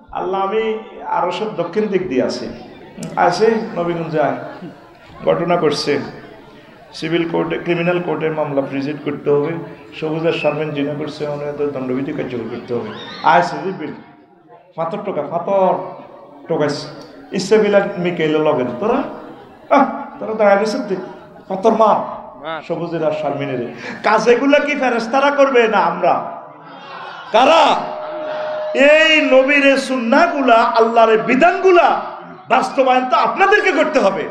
আল্লাহ আমি আরো সব দক্ষিণ দিক দিয়ে আছি আছে নবীগঞ্জে ঘটনা করছে সিভিল কোর্টে ক্রিমিনাল কোর্টের মামলা প্রেজেন্ট করতে হবে সবুজের সামনে জিনা করছে অনেক দণ্ডবিধি কার্যকর করতে হবে আছে বিল ফাতর টোকাইছে ইচ্ছা বিলা মিকাইলে লগে তোরা তোরা দাঁড়ায় গেছে ফাতর মার সবুজের আর শারমিনের কাজেগুলা কি ফেরেশতারা করবে না আমরা কারা এই নবীর সুন্নাহগুলা আল্লাহর বিধানগুলা বাস্তবায়ন তো আপনাদেরকে করতে হবে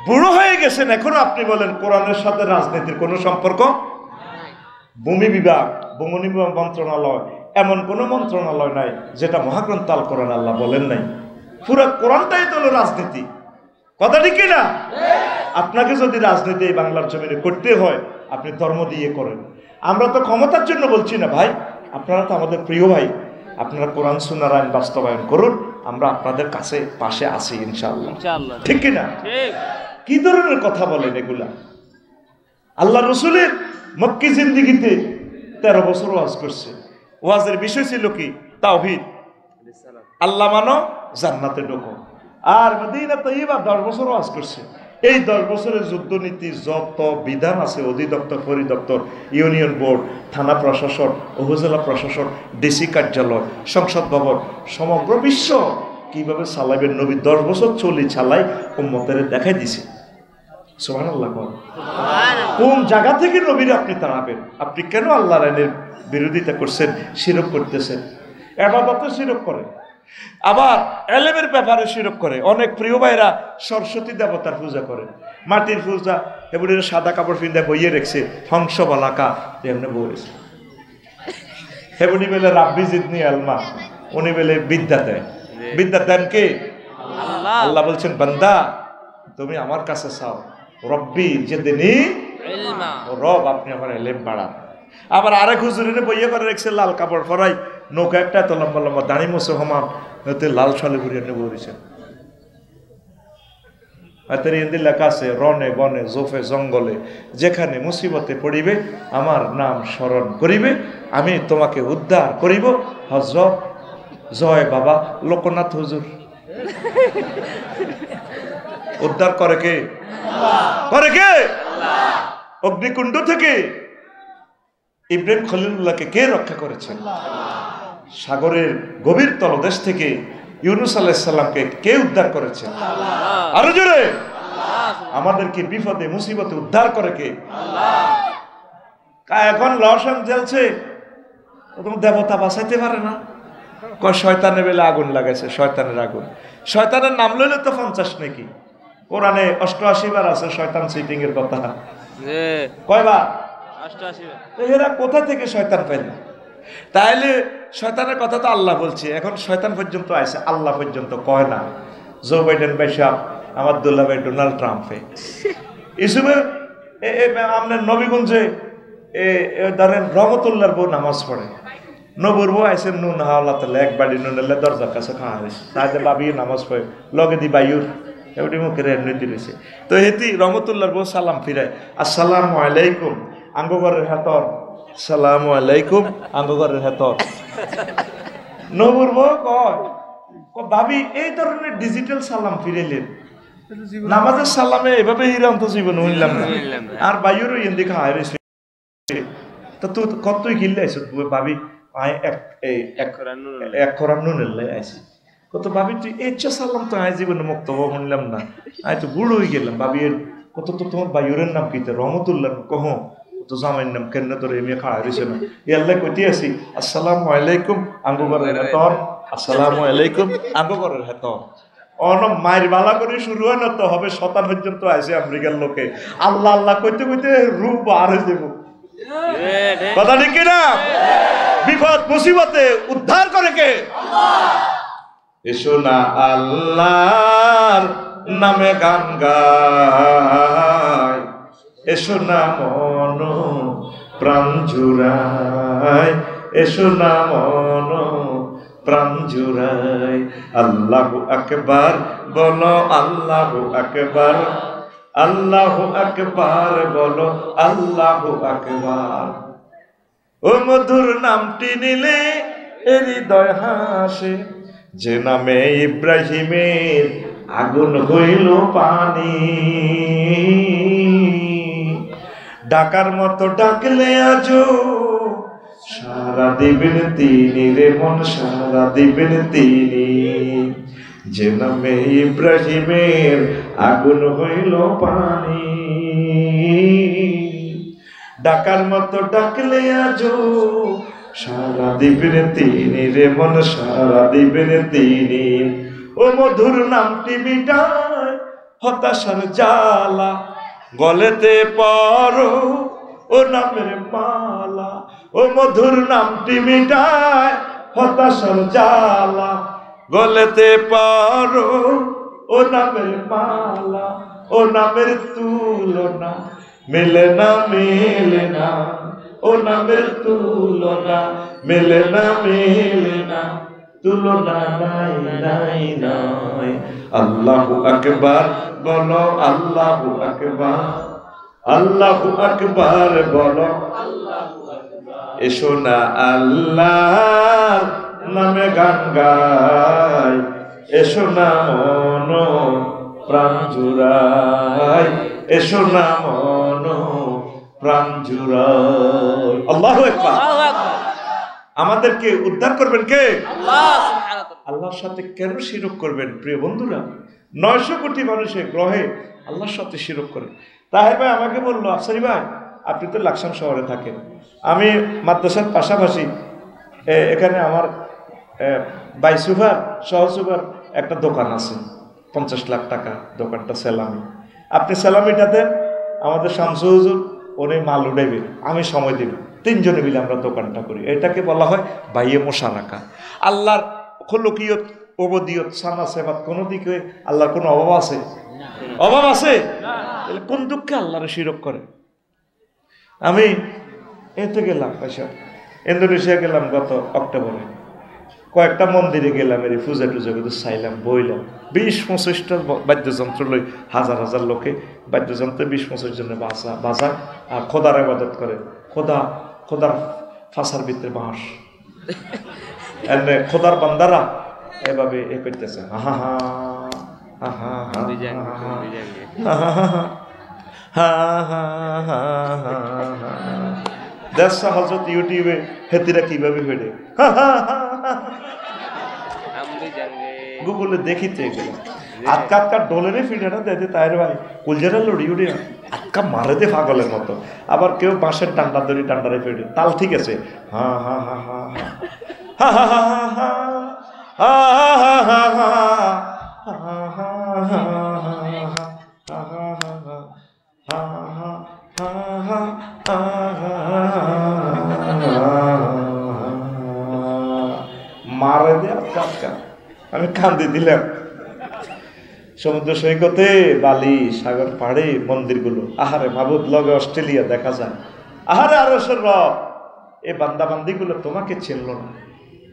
বুড়ো হয়ে গেছেন এখনো আপনি বলেন কোরআনের সাথে রাজনীতির কোনো সম্পর্ক ভূমি বিভাগ ভূমি মন্ত্রণালয় এমন কোনো মন্ত্রণালয় নাই যেটা মহাগ্রন্থ আল কোরআন আল্লাহ বলেন নাই পুরো কোরআনটাই তো হলো রাজনীতি কথা ঠিক না আপনাকে যদি রাজনীতি এই বাংলার জমিনে করতে হয় আপনি ধর্ম দিয়ে করেন আমরা তো ক্ষমতার জন্য বলছি না ভাই আপনারা তো আমাদের প্রিয় ভাই আপনারা কোরআন সুন্নাহর আইন বাস্তবায়ন করুন আমরা আপনাদের কাছে পাশে আছি ইনশাআল্লাহ ঠিক কি না কি ধরনের কথা বলেন এগুলা আল্লাহ রসুলের মক্কি জিন্দেগিতে 13 বছর ওয়াজ করছে ওয়াজের বিষয় ছিল কি তাওহীদ আল্লাহ মানো জান্নাতে ঢোকো আর মদিনা তয়্যিবা 10 বছর ওয়াজ করছে এই 10 বছরের যুদ্ধনীতি যত বিধান আছে অধিদপ্তর পরিদপ্তর ইউনিয়ন বোর্ড থানা প্রশাসন উপজেলা প্রশাসন ডিসি কার্যালয় সংসদ ভবন সমগ্র বিশ্ব কিভাবে চালাবেন নবী 10 বছর চলি চালাই উম্মতের দেখাই দিছে সুবহানাল্লাহ কোন জায়গা থেকে নবীর আপনি তাড়াবেন আপনি কেন আল্লাহর আইনের বিরোধিতা করছেন শিরক করতেছেন ইবাদতে শিরক করে আবার এলেমের ব্যাপারে শিরক করে অনেক প্রিয় ভাইরা সরস্বতী দেবতার পূজা করে মাটির পূজা এবারে সাদা কাপড় পিন্ধে বইয়ে রেখেছে হংস বালাকা এমনি বইছে হেবুনি বেলে রাব্বি জিদনি আলমা উনি বেলে বিদ্যা দেন কে আল্লাহ বলছেন বান্দা তুমি আমার কাছে চাও রব্বি জিদনি ইলমা রব আপনি আমার ইলম বাড়ান আবার আরেক হুজুরের বইয়ে করে রেখেছে লাল কাপড় পরাই নৌকা একটা এত লম্বা লম্বা দাঁড়ি মোছে হমান হতে লাল সালে ঘুরিয়ে নেবো বলেছেন লেখা আছে রনে বনে জোফে জঙ্গলে যেখানে মুসিবতে পড়িবে আমার নাম স্মরণ করিবে আমি তোমাকে উদ্ধার করিব হযরত জয় বাবা লোকনাথ হুজুর উদ্ধার করে কে করে কে অগ্নিকুণ্ড থেকে ইব্রাহিম খলিলুল্লাহকে কে রক্ষা করেছেন সাগরের গভীর তলদেশ থেকে ইউনুস আলাইহিস সালামকে কে উদ্ধার করেছে আরো জোরে আমাদেরকে বিপদে মুসিবতে উদ্ধার করে কে এখন লশন জ্বলছে দেবতা বাঁচাইতে পারে না কয় শয়তানের বেলা আগুন লাগাইছে শয়তানের আগুন শয়তানের নাম লইলে তো 50 নাকি কোরআনে 88 বার আছে শয়তান সিটিং এর কথা কয়বার 88 বার এরা কোথা থেকে শয়তান পাইল তাইলে শয়তানের কথা তো আল্লাহ বলছে এখন শয়তান পর্যন্ত আইছে আল্লাহ পর্যন্ত কয় না জো বাইডেন ভাই সাহেব আমার দুল্লা ভাই ডোনাল্ড ট্রাম্পে ইসুবে আপনার নবীগঞ্জে ধরেন রহমতুল্লাহর বউ নামাজ পড়ে নবুর বউ আইসেন নুন হাওলা তাহলে এক বাড়ি নুন এলে দরজার কাছে খাওয়া হয়েছে তাহলে বাবিয়ে নামাজ পড়ে লগে দি বায়ুর এমনি মুখের এমনিতে রয়েছে তো হেতি রহমতুল্লাহর বউ সালাম ফিরায় আসসালামু আলাইকুম আঙ্গঘরের হাতর সালামু আলাইকুম আঙ্গঘরের হাতর নবুর বউ কয় ভাবি এই ধরনের ডিজিটাল সালাম ফিরাইলেন নামাজের সালামে এভাবে হিরাম তো জীবন হইলাম না আর বায়ুরও এমনি খাওয়া রয়েছে তো তুই কতই কিনলে আইস ভাবি এক খরান নুনের লাই আইসি কত ভাবি তুই ইচ্ছা সালাম তো আয় জীবনে মুক্ত শুনলাম না আয় তো বুড়ো হয়ে গেলাম ভাবি এর কত তো তোমার বায়ুরের নাম কিতে রহমতুল্লাহ কহ তো জামাইয়ের নাম কেন তোর এমনি খাওয়া রয়েছে না ইয়াল্লাই কইতে আসি আসসালামু আলাইকুম আঙ্গঘরের হেতর আসসালামু আলাইকুম আঙ্গঘরের হেতর অন মায়ের বালা করে শুরু হয় না তো হবে শতান পর্যন্ত আসে আমেরিকার লোকে আল্লাহ আল্লাহ কইতে কইতে রূপ বার হয়ে যাবো কথা ঠিক না বিপদ মুসিবতে উদ্ধার করে কে এসো না আল্লাহর নামে গান গায় এসো না মন প্রাণ জুড়ায় এসো না মন প্রাণ জুড়ায় আল্লাহু আকবার বলো আল্লাহু আকবার আল্লাহু আকবার বলো আল্লাহু আকবার ও মধুর নামটি নিলে হৃদয় হাসে যে নামে ইব্রাহিমের আগুন হইল পানি, ডাকার মতো ডাকলে আজো সারা দিবেন তিনি রে মন, সারা দিবেন তিনি। যে নামে ইব্রাহিমের আগুন হইল পানি, ডাকার মতো ডাকলে আজো সারা দিবেন তিনি রে মন, সারা দিবেন তিনি। ও মধুর নামটি মিটায় হতাশার জ্বালা, গলেতে পরো ও নামের মালা। ও মধুর নামটি মিটায় হতাশার জ্বালা, গলেতে পরো ও নামের মালা। ও নামের তুলনা মেলে না, মেলে না, ও নামের তুলনা মেলে না, মেলে না, তুলনা নাই নাই নাই। আল্লাহু আকবার বলো, আল্লাহু আকবার, আল্লাহু আকবার বলো। এসো না আল্লাহর নামে গান গাই, এসো না মন প্রাণ জুড়াই, এসো না মন প্রাণ জুড়াই। আল্লাহু আকবার। আমাদেরকে উদ্ধার করবেন কে? আল্লাহর সাথে কেন শিরক করবেন প্রিয় বন্ধুরা? 900 কোটি মানুষের গ্রহে আল্লাহর সাথে শিরক করে। তাহের ভাই আমাকে বললো, আফসারি ভাই আপনি তো লাকসাম শহরে থাকেন, আমি মাদ্রাসার পাশাপাশি এখানে আমার বাইসুভার সহসুভার একটা দোকান আছে, 50 লাখ টাকা দোকানটা সেলামি। আপনি সেলামিটা দেন, আমাদের শামসু হুজুর উনি মাল উঠাইবে, আমি সময় দিব, 3 জনে মিলে আমরা দোকানটা করি। এটাকে বলা হয় বাইয়ে মোশারাকা। আল্লাহর খলুকিয়ত, ওবদিয়ত, সানা সেবাত কোনো দিকে আল্লাহর কোনো অভাব আছে? অভাব আছে? তাহলে কোন দুঃখে আল্লাহরে শিরক করে? আমি এতে গেলাম, ইন্দোনেশিয়া গেলাম গত অক্টোবরে, কয়েকটা মন্দিরে গেলাম, এর পূজা টুজা কিন্তু চাইলাম, বইলাম। 20-25টা বাদ্যযন্ত্র লই, হাজার হাজার লোকে বাদ্যযন্ত্রে 20-25 জনের বাজায় আর খোদার ইবাদত করে। খোদার ফাঁসার ভিতরে বাঁশ, এমনি খোদার বান্দারা এভাবে এ করতেছে, হা হা হা হা হা। দেড়শো হজরত ইউটিউবে হেতিরা কিভাবে ফেটে গুগলে দেখিতে গেলাম। আটকা আটকা ডোলেরে ফিডাটা দেয় তাইরে ভাই কুলজারা লড়ি উড়ে আটকা মারে দে পাগলের মতো। আবার কেউ বাঁশের ডান্ডা ধরি ডান্ডারে ফেটে, তাল ঠিক আছে, হা হা হা হা হা হা হা হা মারে দে আটকা আটকা। আমি কান্দি দিলাম। সমুদ্র সৈকতে, বালি, সাগর পাড়ে মন্দিরগুলো, আহারে মাবুদ লগে অস্ট্রেলিয়া দেখা যায়, আহারে আরশের রব, এই বান্দা বান্দিগুলো তোমাকে চিনল না,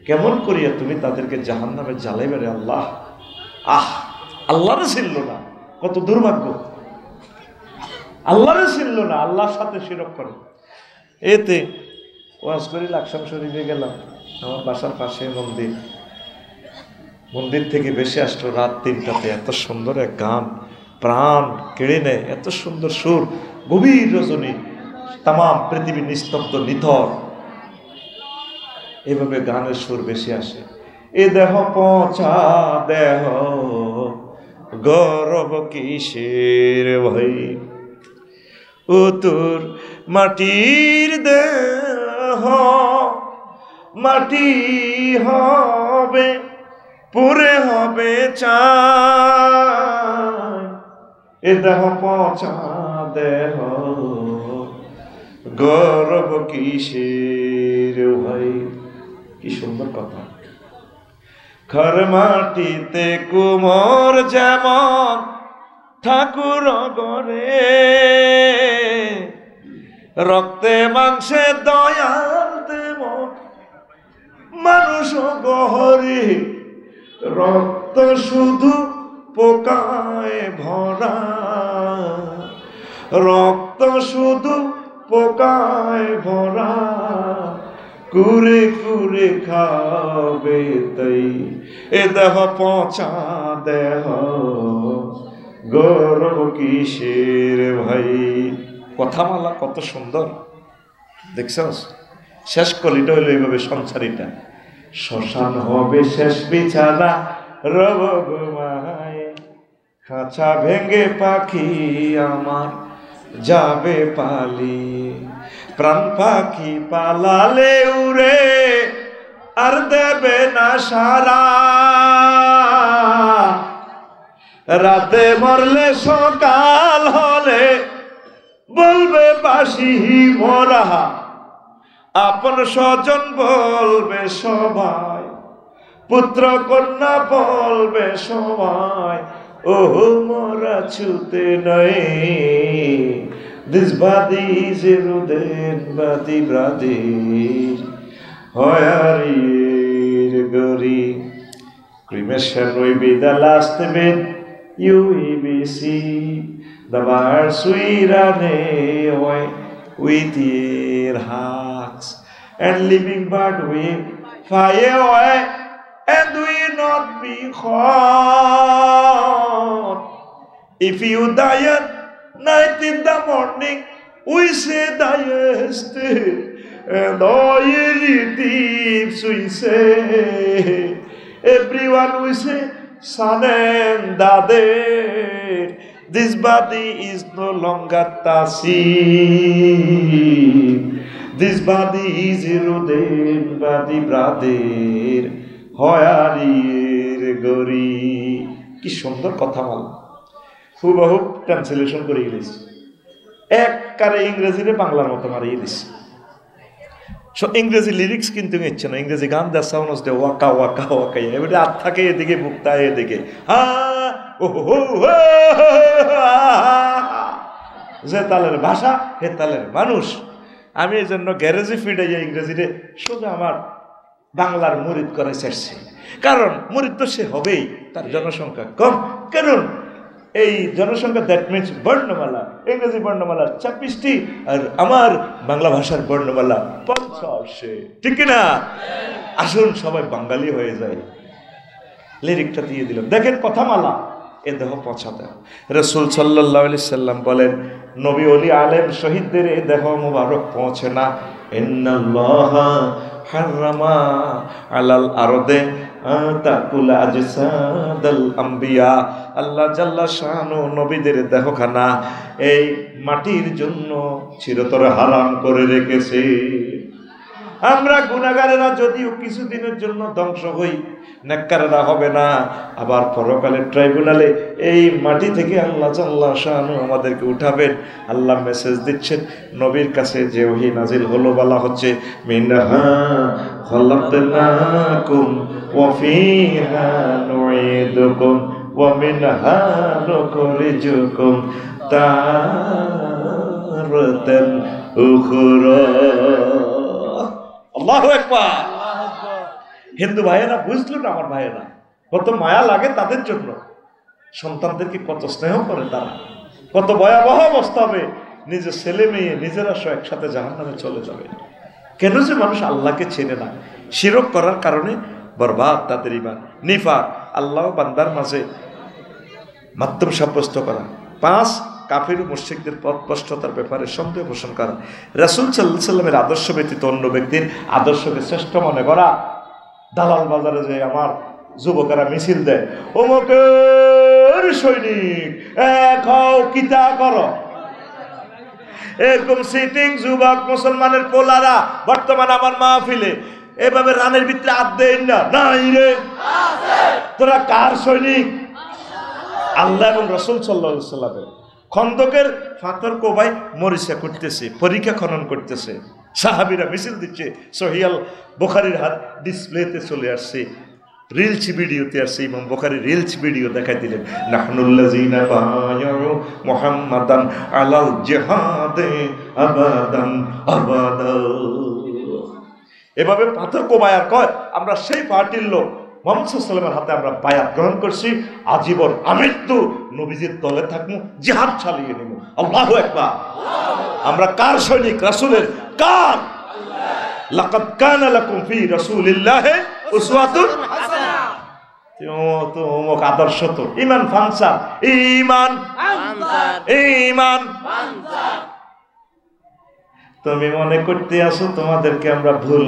কেমন করিয়া তুমি তাদেরকে জাহান্নামে জ্বালাইবে রে আল্লাহ। আল্লাহরে চিনল না, কত দুর্ভাগ্য। আল্লাহরে চিনল না, আল্লাহর সাথে শিরক করে। এতে ওয়াজ করি, লাকসাম শরীফে গেলাম, আমার বাসার পাশে মন্দির, মন্দির থেকে বেশি আসলো রাত 3টাতে। এত সুন্দর এক গান, প্রাণ কেড়ে নেয়, এত সুন্দর সুর, গভীর রজনী, তাম পৃথিবী নিস্তব্ধ নিথর, এভাবে গানের সুর বেশি আসে। এ দেহ পচা দেহ গৌরব কিসের ভাই, ও তোর মাটির দেহ মাটি হবে, পুরে হবে চাই। এ দেহ পচা দেহ গৌরব কিসের ভাই। কি সুন্দর কথা। ঘর মাটিতে কুমোর যেমন ঠাকুর গড়ে, রক্তে মাংসে দয়াল তেমন মানুষ গহরে, রক্ত শুধু পোকায় ভরা, রক্ত শুধু পোকায় ভরা, কুরে কুরে খাবে তাই এ দেহ পচা দেহ গর্ব কিসের ভাই। কথামালা কত সুন্দর দেখছস। শেষ কলিটা হইলো এইভাবে সংসারীটা, শ্মশান হবে শেষ বিছানা রব ঘুমায়, খাঁচা ভেঙে পাখি আমার যাবে পালিয়ে, প্রাণ পাখি পালালে উড়ে আর দেবে না সারা, রাতে মরলে সকাল হলে বলবে বাসি মরা, আপন স্বজন বলবে সবাই, পুত্র কন্যা বলবে সবাই, ও মোরা ছুতে নয়। This body is a ruden body brother, hoyarir gori. Cremation will be the last bit you will be see. The birds will run away with your hearts, and living bird will fly away and will not be caught. If you die at night in the morning, we say the yesterday, and all your relatives we say, everyone we say, son and daughter, this body is no longer the same. This body is eroded body brother, hoyarir gori. কি সুন্দর কথা বল, হুবহু translation করে গেছে, একবারে ইংরেজিতে বাংলার মতো মারিয়ে দিছে। ইংরেজি লিরিক্স কিন্তু ইচ্ছে না, ইংরেজি গান দেওয়ার সাউন্ড হচ্ছে ওয়াকা ওয়াকা ওয়াকা, এবারে হাত থাকে এদিকে মুক্তা এদিকে, যে তালের ভাষা হে তালের মানুষ। আমি এই জন্য গ্যারেজে ফিরে যাই ইংরেজিতে, শুধু আমার বাংলার মুরিদ করে চাইছি, কারণ মুরিদ তো সে হবেই, তার জনসংখ্যা কম, কারণ এই জনসংখ্যা দ্যাট মিনস বর্ণমালা, ইংরেজি বর্ণমালা 26টি আর আমার বাংলা ভাষার বর্ণমালা 50, ঠিক কিনা? আসুন সবাই বাঙালি হয়ে যায়। লিরিকটা দিয়ে দিলাম, দেখেন কথামালা, এ দেহ পচা দেহ। রাসূল সাল্লাল্লাহু আলাইহি সাল্লাম বলেন, নবী ওলি আলেম শহীদদের এই দেহ মুবারক পৌঁছে না। ইন্নাল্লাহা হারামা আলাল আরদে তাকুল আজসাদাল আম্বিয়া, আল্লাহ জাল্লা শানু নবীদের দেহখানা এই মাটির জন্য চিরতরে হারাম করে রেখেছে। আমরা গুনাহগারেরা যদিও কিছুদিনের জন্য ধ্বংস হই, নেককারেরা হবে না। আবার পরকালের ট্রাইব্যুনালে এই মাটি থেকে আল্লাহ জাল্লা শানু আমাদেরকে উঠাবেন। আল্লাহ মেসেজ দিচ্ছেন, নবীর কাছে যে ওহী নাজিল হলো, বলা হচ্ছে মিনহা খালাকনাকুম ওয়া ফিহা নুঈদুকুম ওয়া মিনহা নুখরিজুকুম তারাতান উখরা। আল্লাহু আকবার। হিন্দু ভাইয়েরা বুঝলো না, আমার ভাইয়েরা কত মায়া লাগে তাদের জন্য, সন্তানদেরকে কত স্নেহ করে তারা, কত ভয়াবহ অবস্থা হবে, নিজের ছেলে মেয়ে নিজেরা সব একসাথে জাহান্নামে চলে যাবে। কেন যে মানুষ আল্লাহকে চেনে না, শিরক করার কারণে বরবাদ তাদের ঈমান। নিফাক, আল্লাহ বান্দার মাঝে মাধ্যম সাব্যস্ত করা। 5, কাফির মুশরিকদের পথভ্রষ্টতার ব্যাপারে সন্দেহ পোষণ করা। রাসূল সাল্লাল্লাহু আলাইহি সাল্লামের আদর্শ ব্যতীত অন্য ব্যক্তির আদর্শকে শ্রেষ্ঠ মনে করা। দালাল বাজারে যে আমার যুবকেরা মিছিল দেয়, অমুকের সৈনিক এক হও কিতা করো, এরকম সিটিং যুবক মুসলমানের পোলারা বর্তমানে আমার মাহফিলে এভাবে রানের ভিতরে হাত দেন না, নাই রে তোরা কার সৈনিক? আল্লাহ এবং রাসূল সাল্লাল্লাহু আলাইহি সাল্লামের। খন্দকের ফাতর কোবাই মরিচা করতেছে, পরীক্ষা খনন করতেছে, সাহাবীরা মিছিল দিচ্ছে, সহিহ বুখারীর হাত ডিসপ্লেতে চলে আসছে, রিলস ভিডিওতে আসছে, ইমাম বুখারী রিলস ভিডিও দেখাই দিলেন, নাহনুল্লাযিনা বায়াউ মুহাম্মাদান আলাল জিহাদে আবাদান আবাদা। এভাবে পাথর কোবায়ার কয় আমরা সেই পার্টির লোক, মুহাম্মদ সাল্লাল্লাহু আলাইহি ওয়াসাল্লামের হাতে আমরা বায়াত গ্রহণ করছি, আজীবন আমৃত্যু নবীজির দলে থাকবো, জিহাদ চালিয়ে নেব। আল্লাহু আকবার। আমরা কার সৈনিক? রাসূলের। কার? লাকাদ কানা লাকুম ফি রাসূলিল্লাহি উসওয়াতুন হাসানাহ। তো অমুক আদর্শ তো ঈমান ফানসা, ঈমান ঈমান। তুমি মনে করতে আসো তোমাদেরকে আমরা ভুল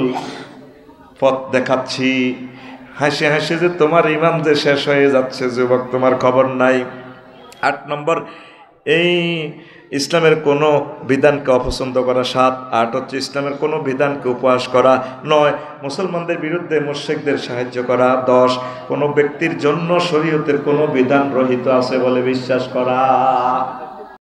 পথ দেখাচ্ছি, হাসি হাসি যে তোমার ঈমান যে শেষ হয়ে যাচ্ছে যুবক, তোমার খবর নাই। 8 নম্বর, এই ইসলামের কোনো বিধানকে অপছন্দ করা। 7, 8 হচ্ছে ইসলামের কোনো বিধানকে উপহাস করা। 9, মুসলমানদের বিরুদ্ধে মুশরিকদের সাহায্য করা। 10, কোনো ব্যক্তির জন্য শরীয়তের কোনো বিধান রহিত আছে বলে বিশ্বাস করা।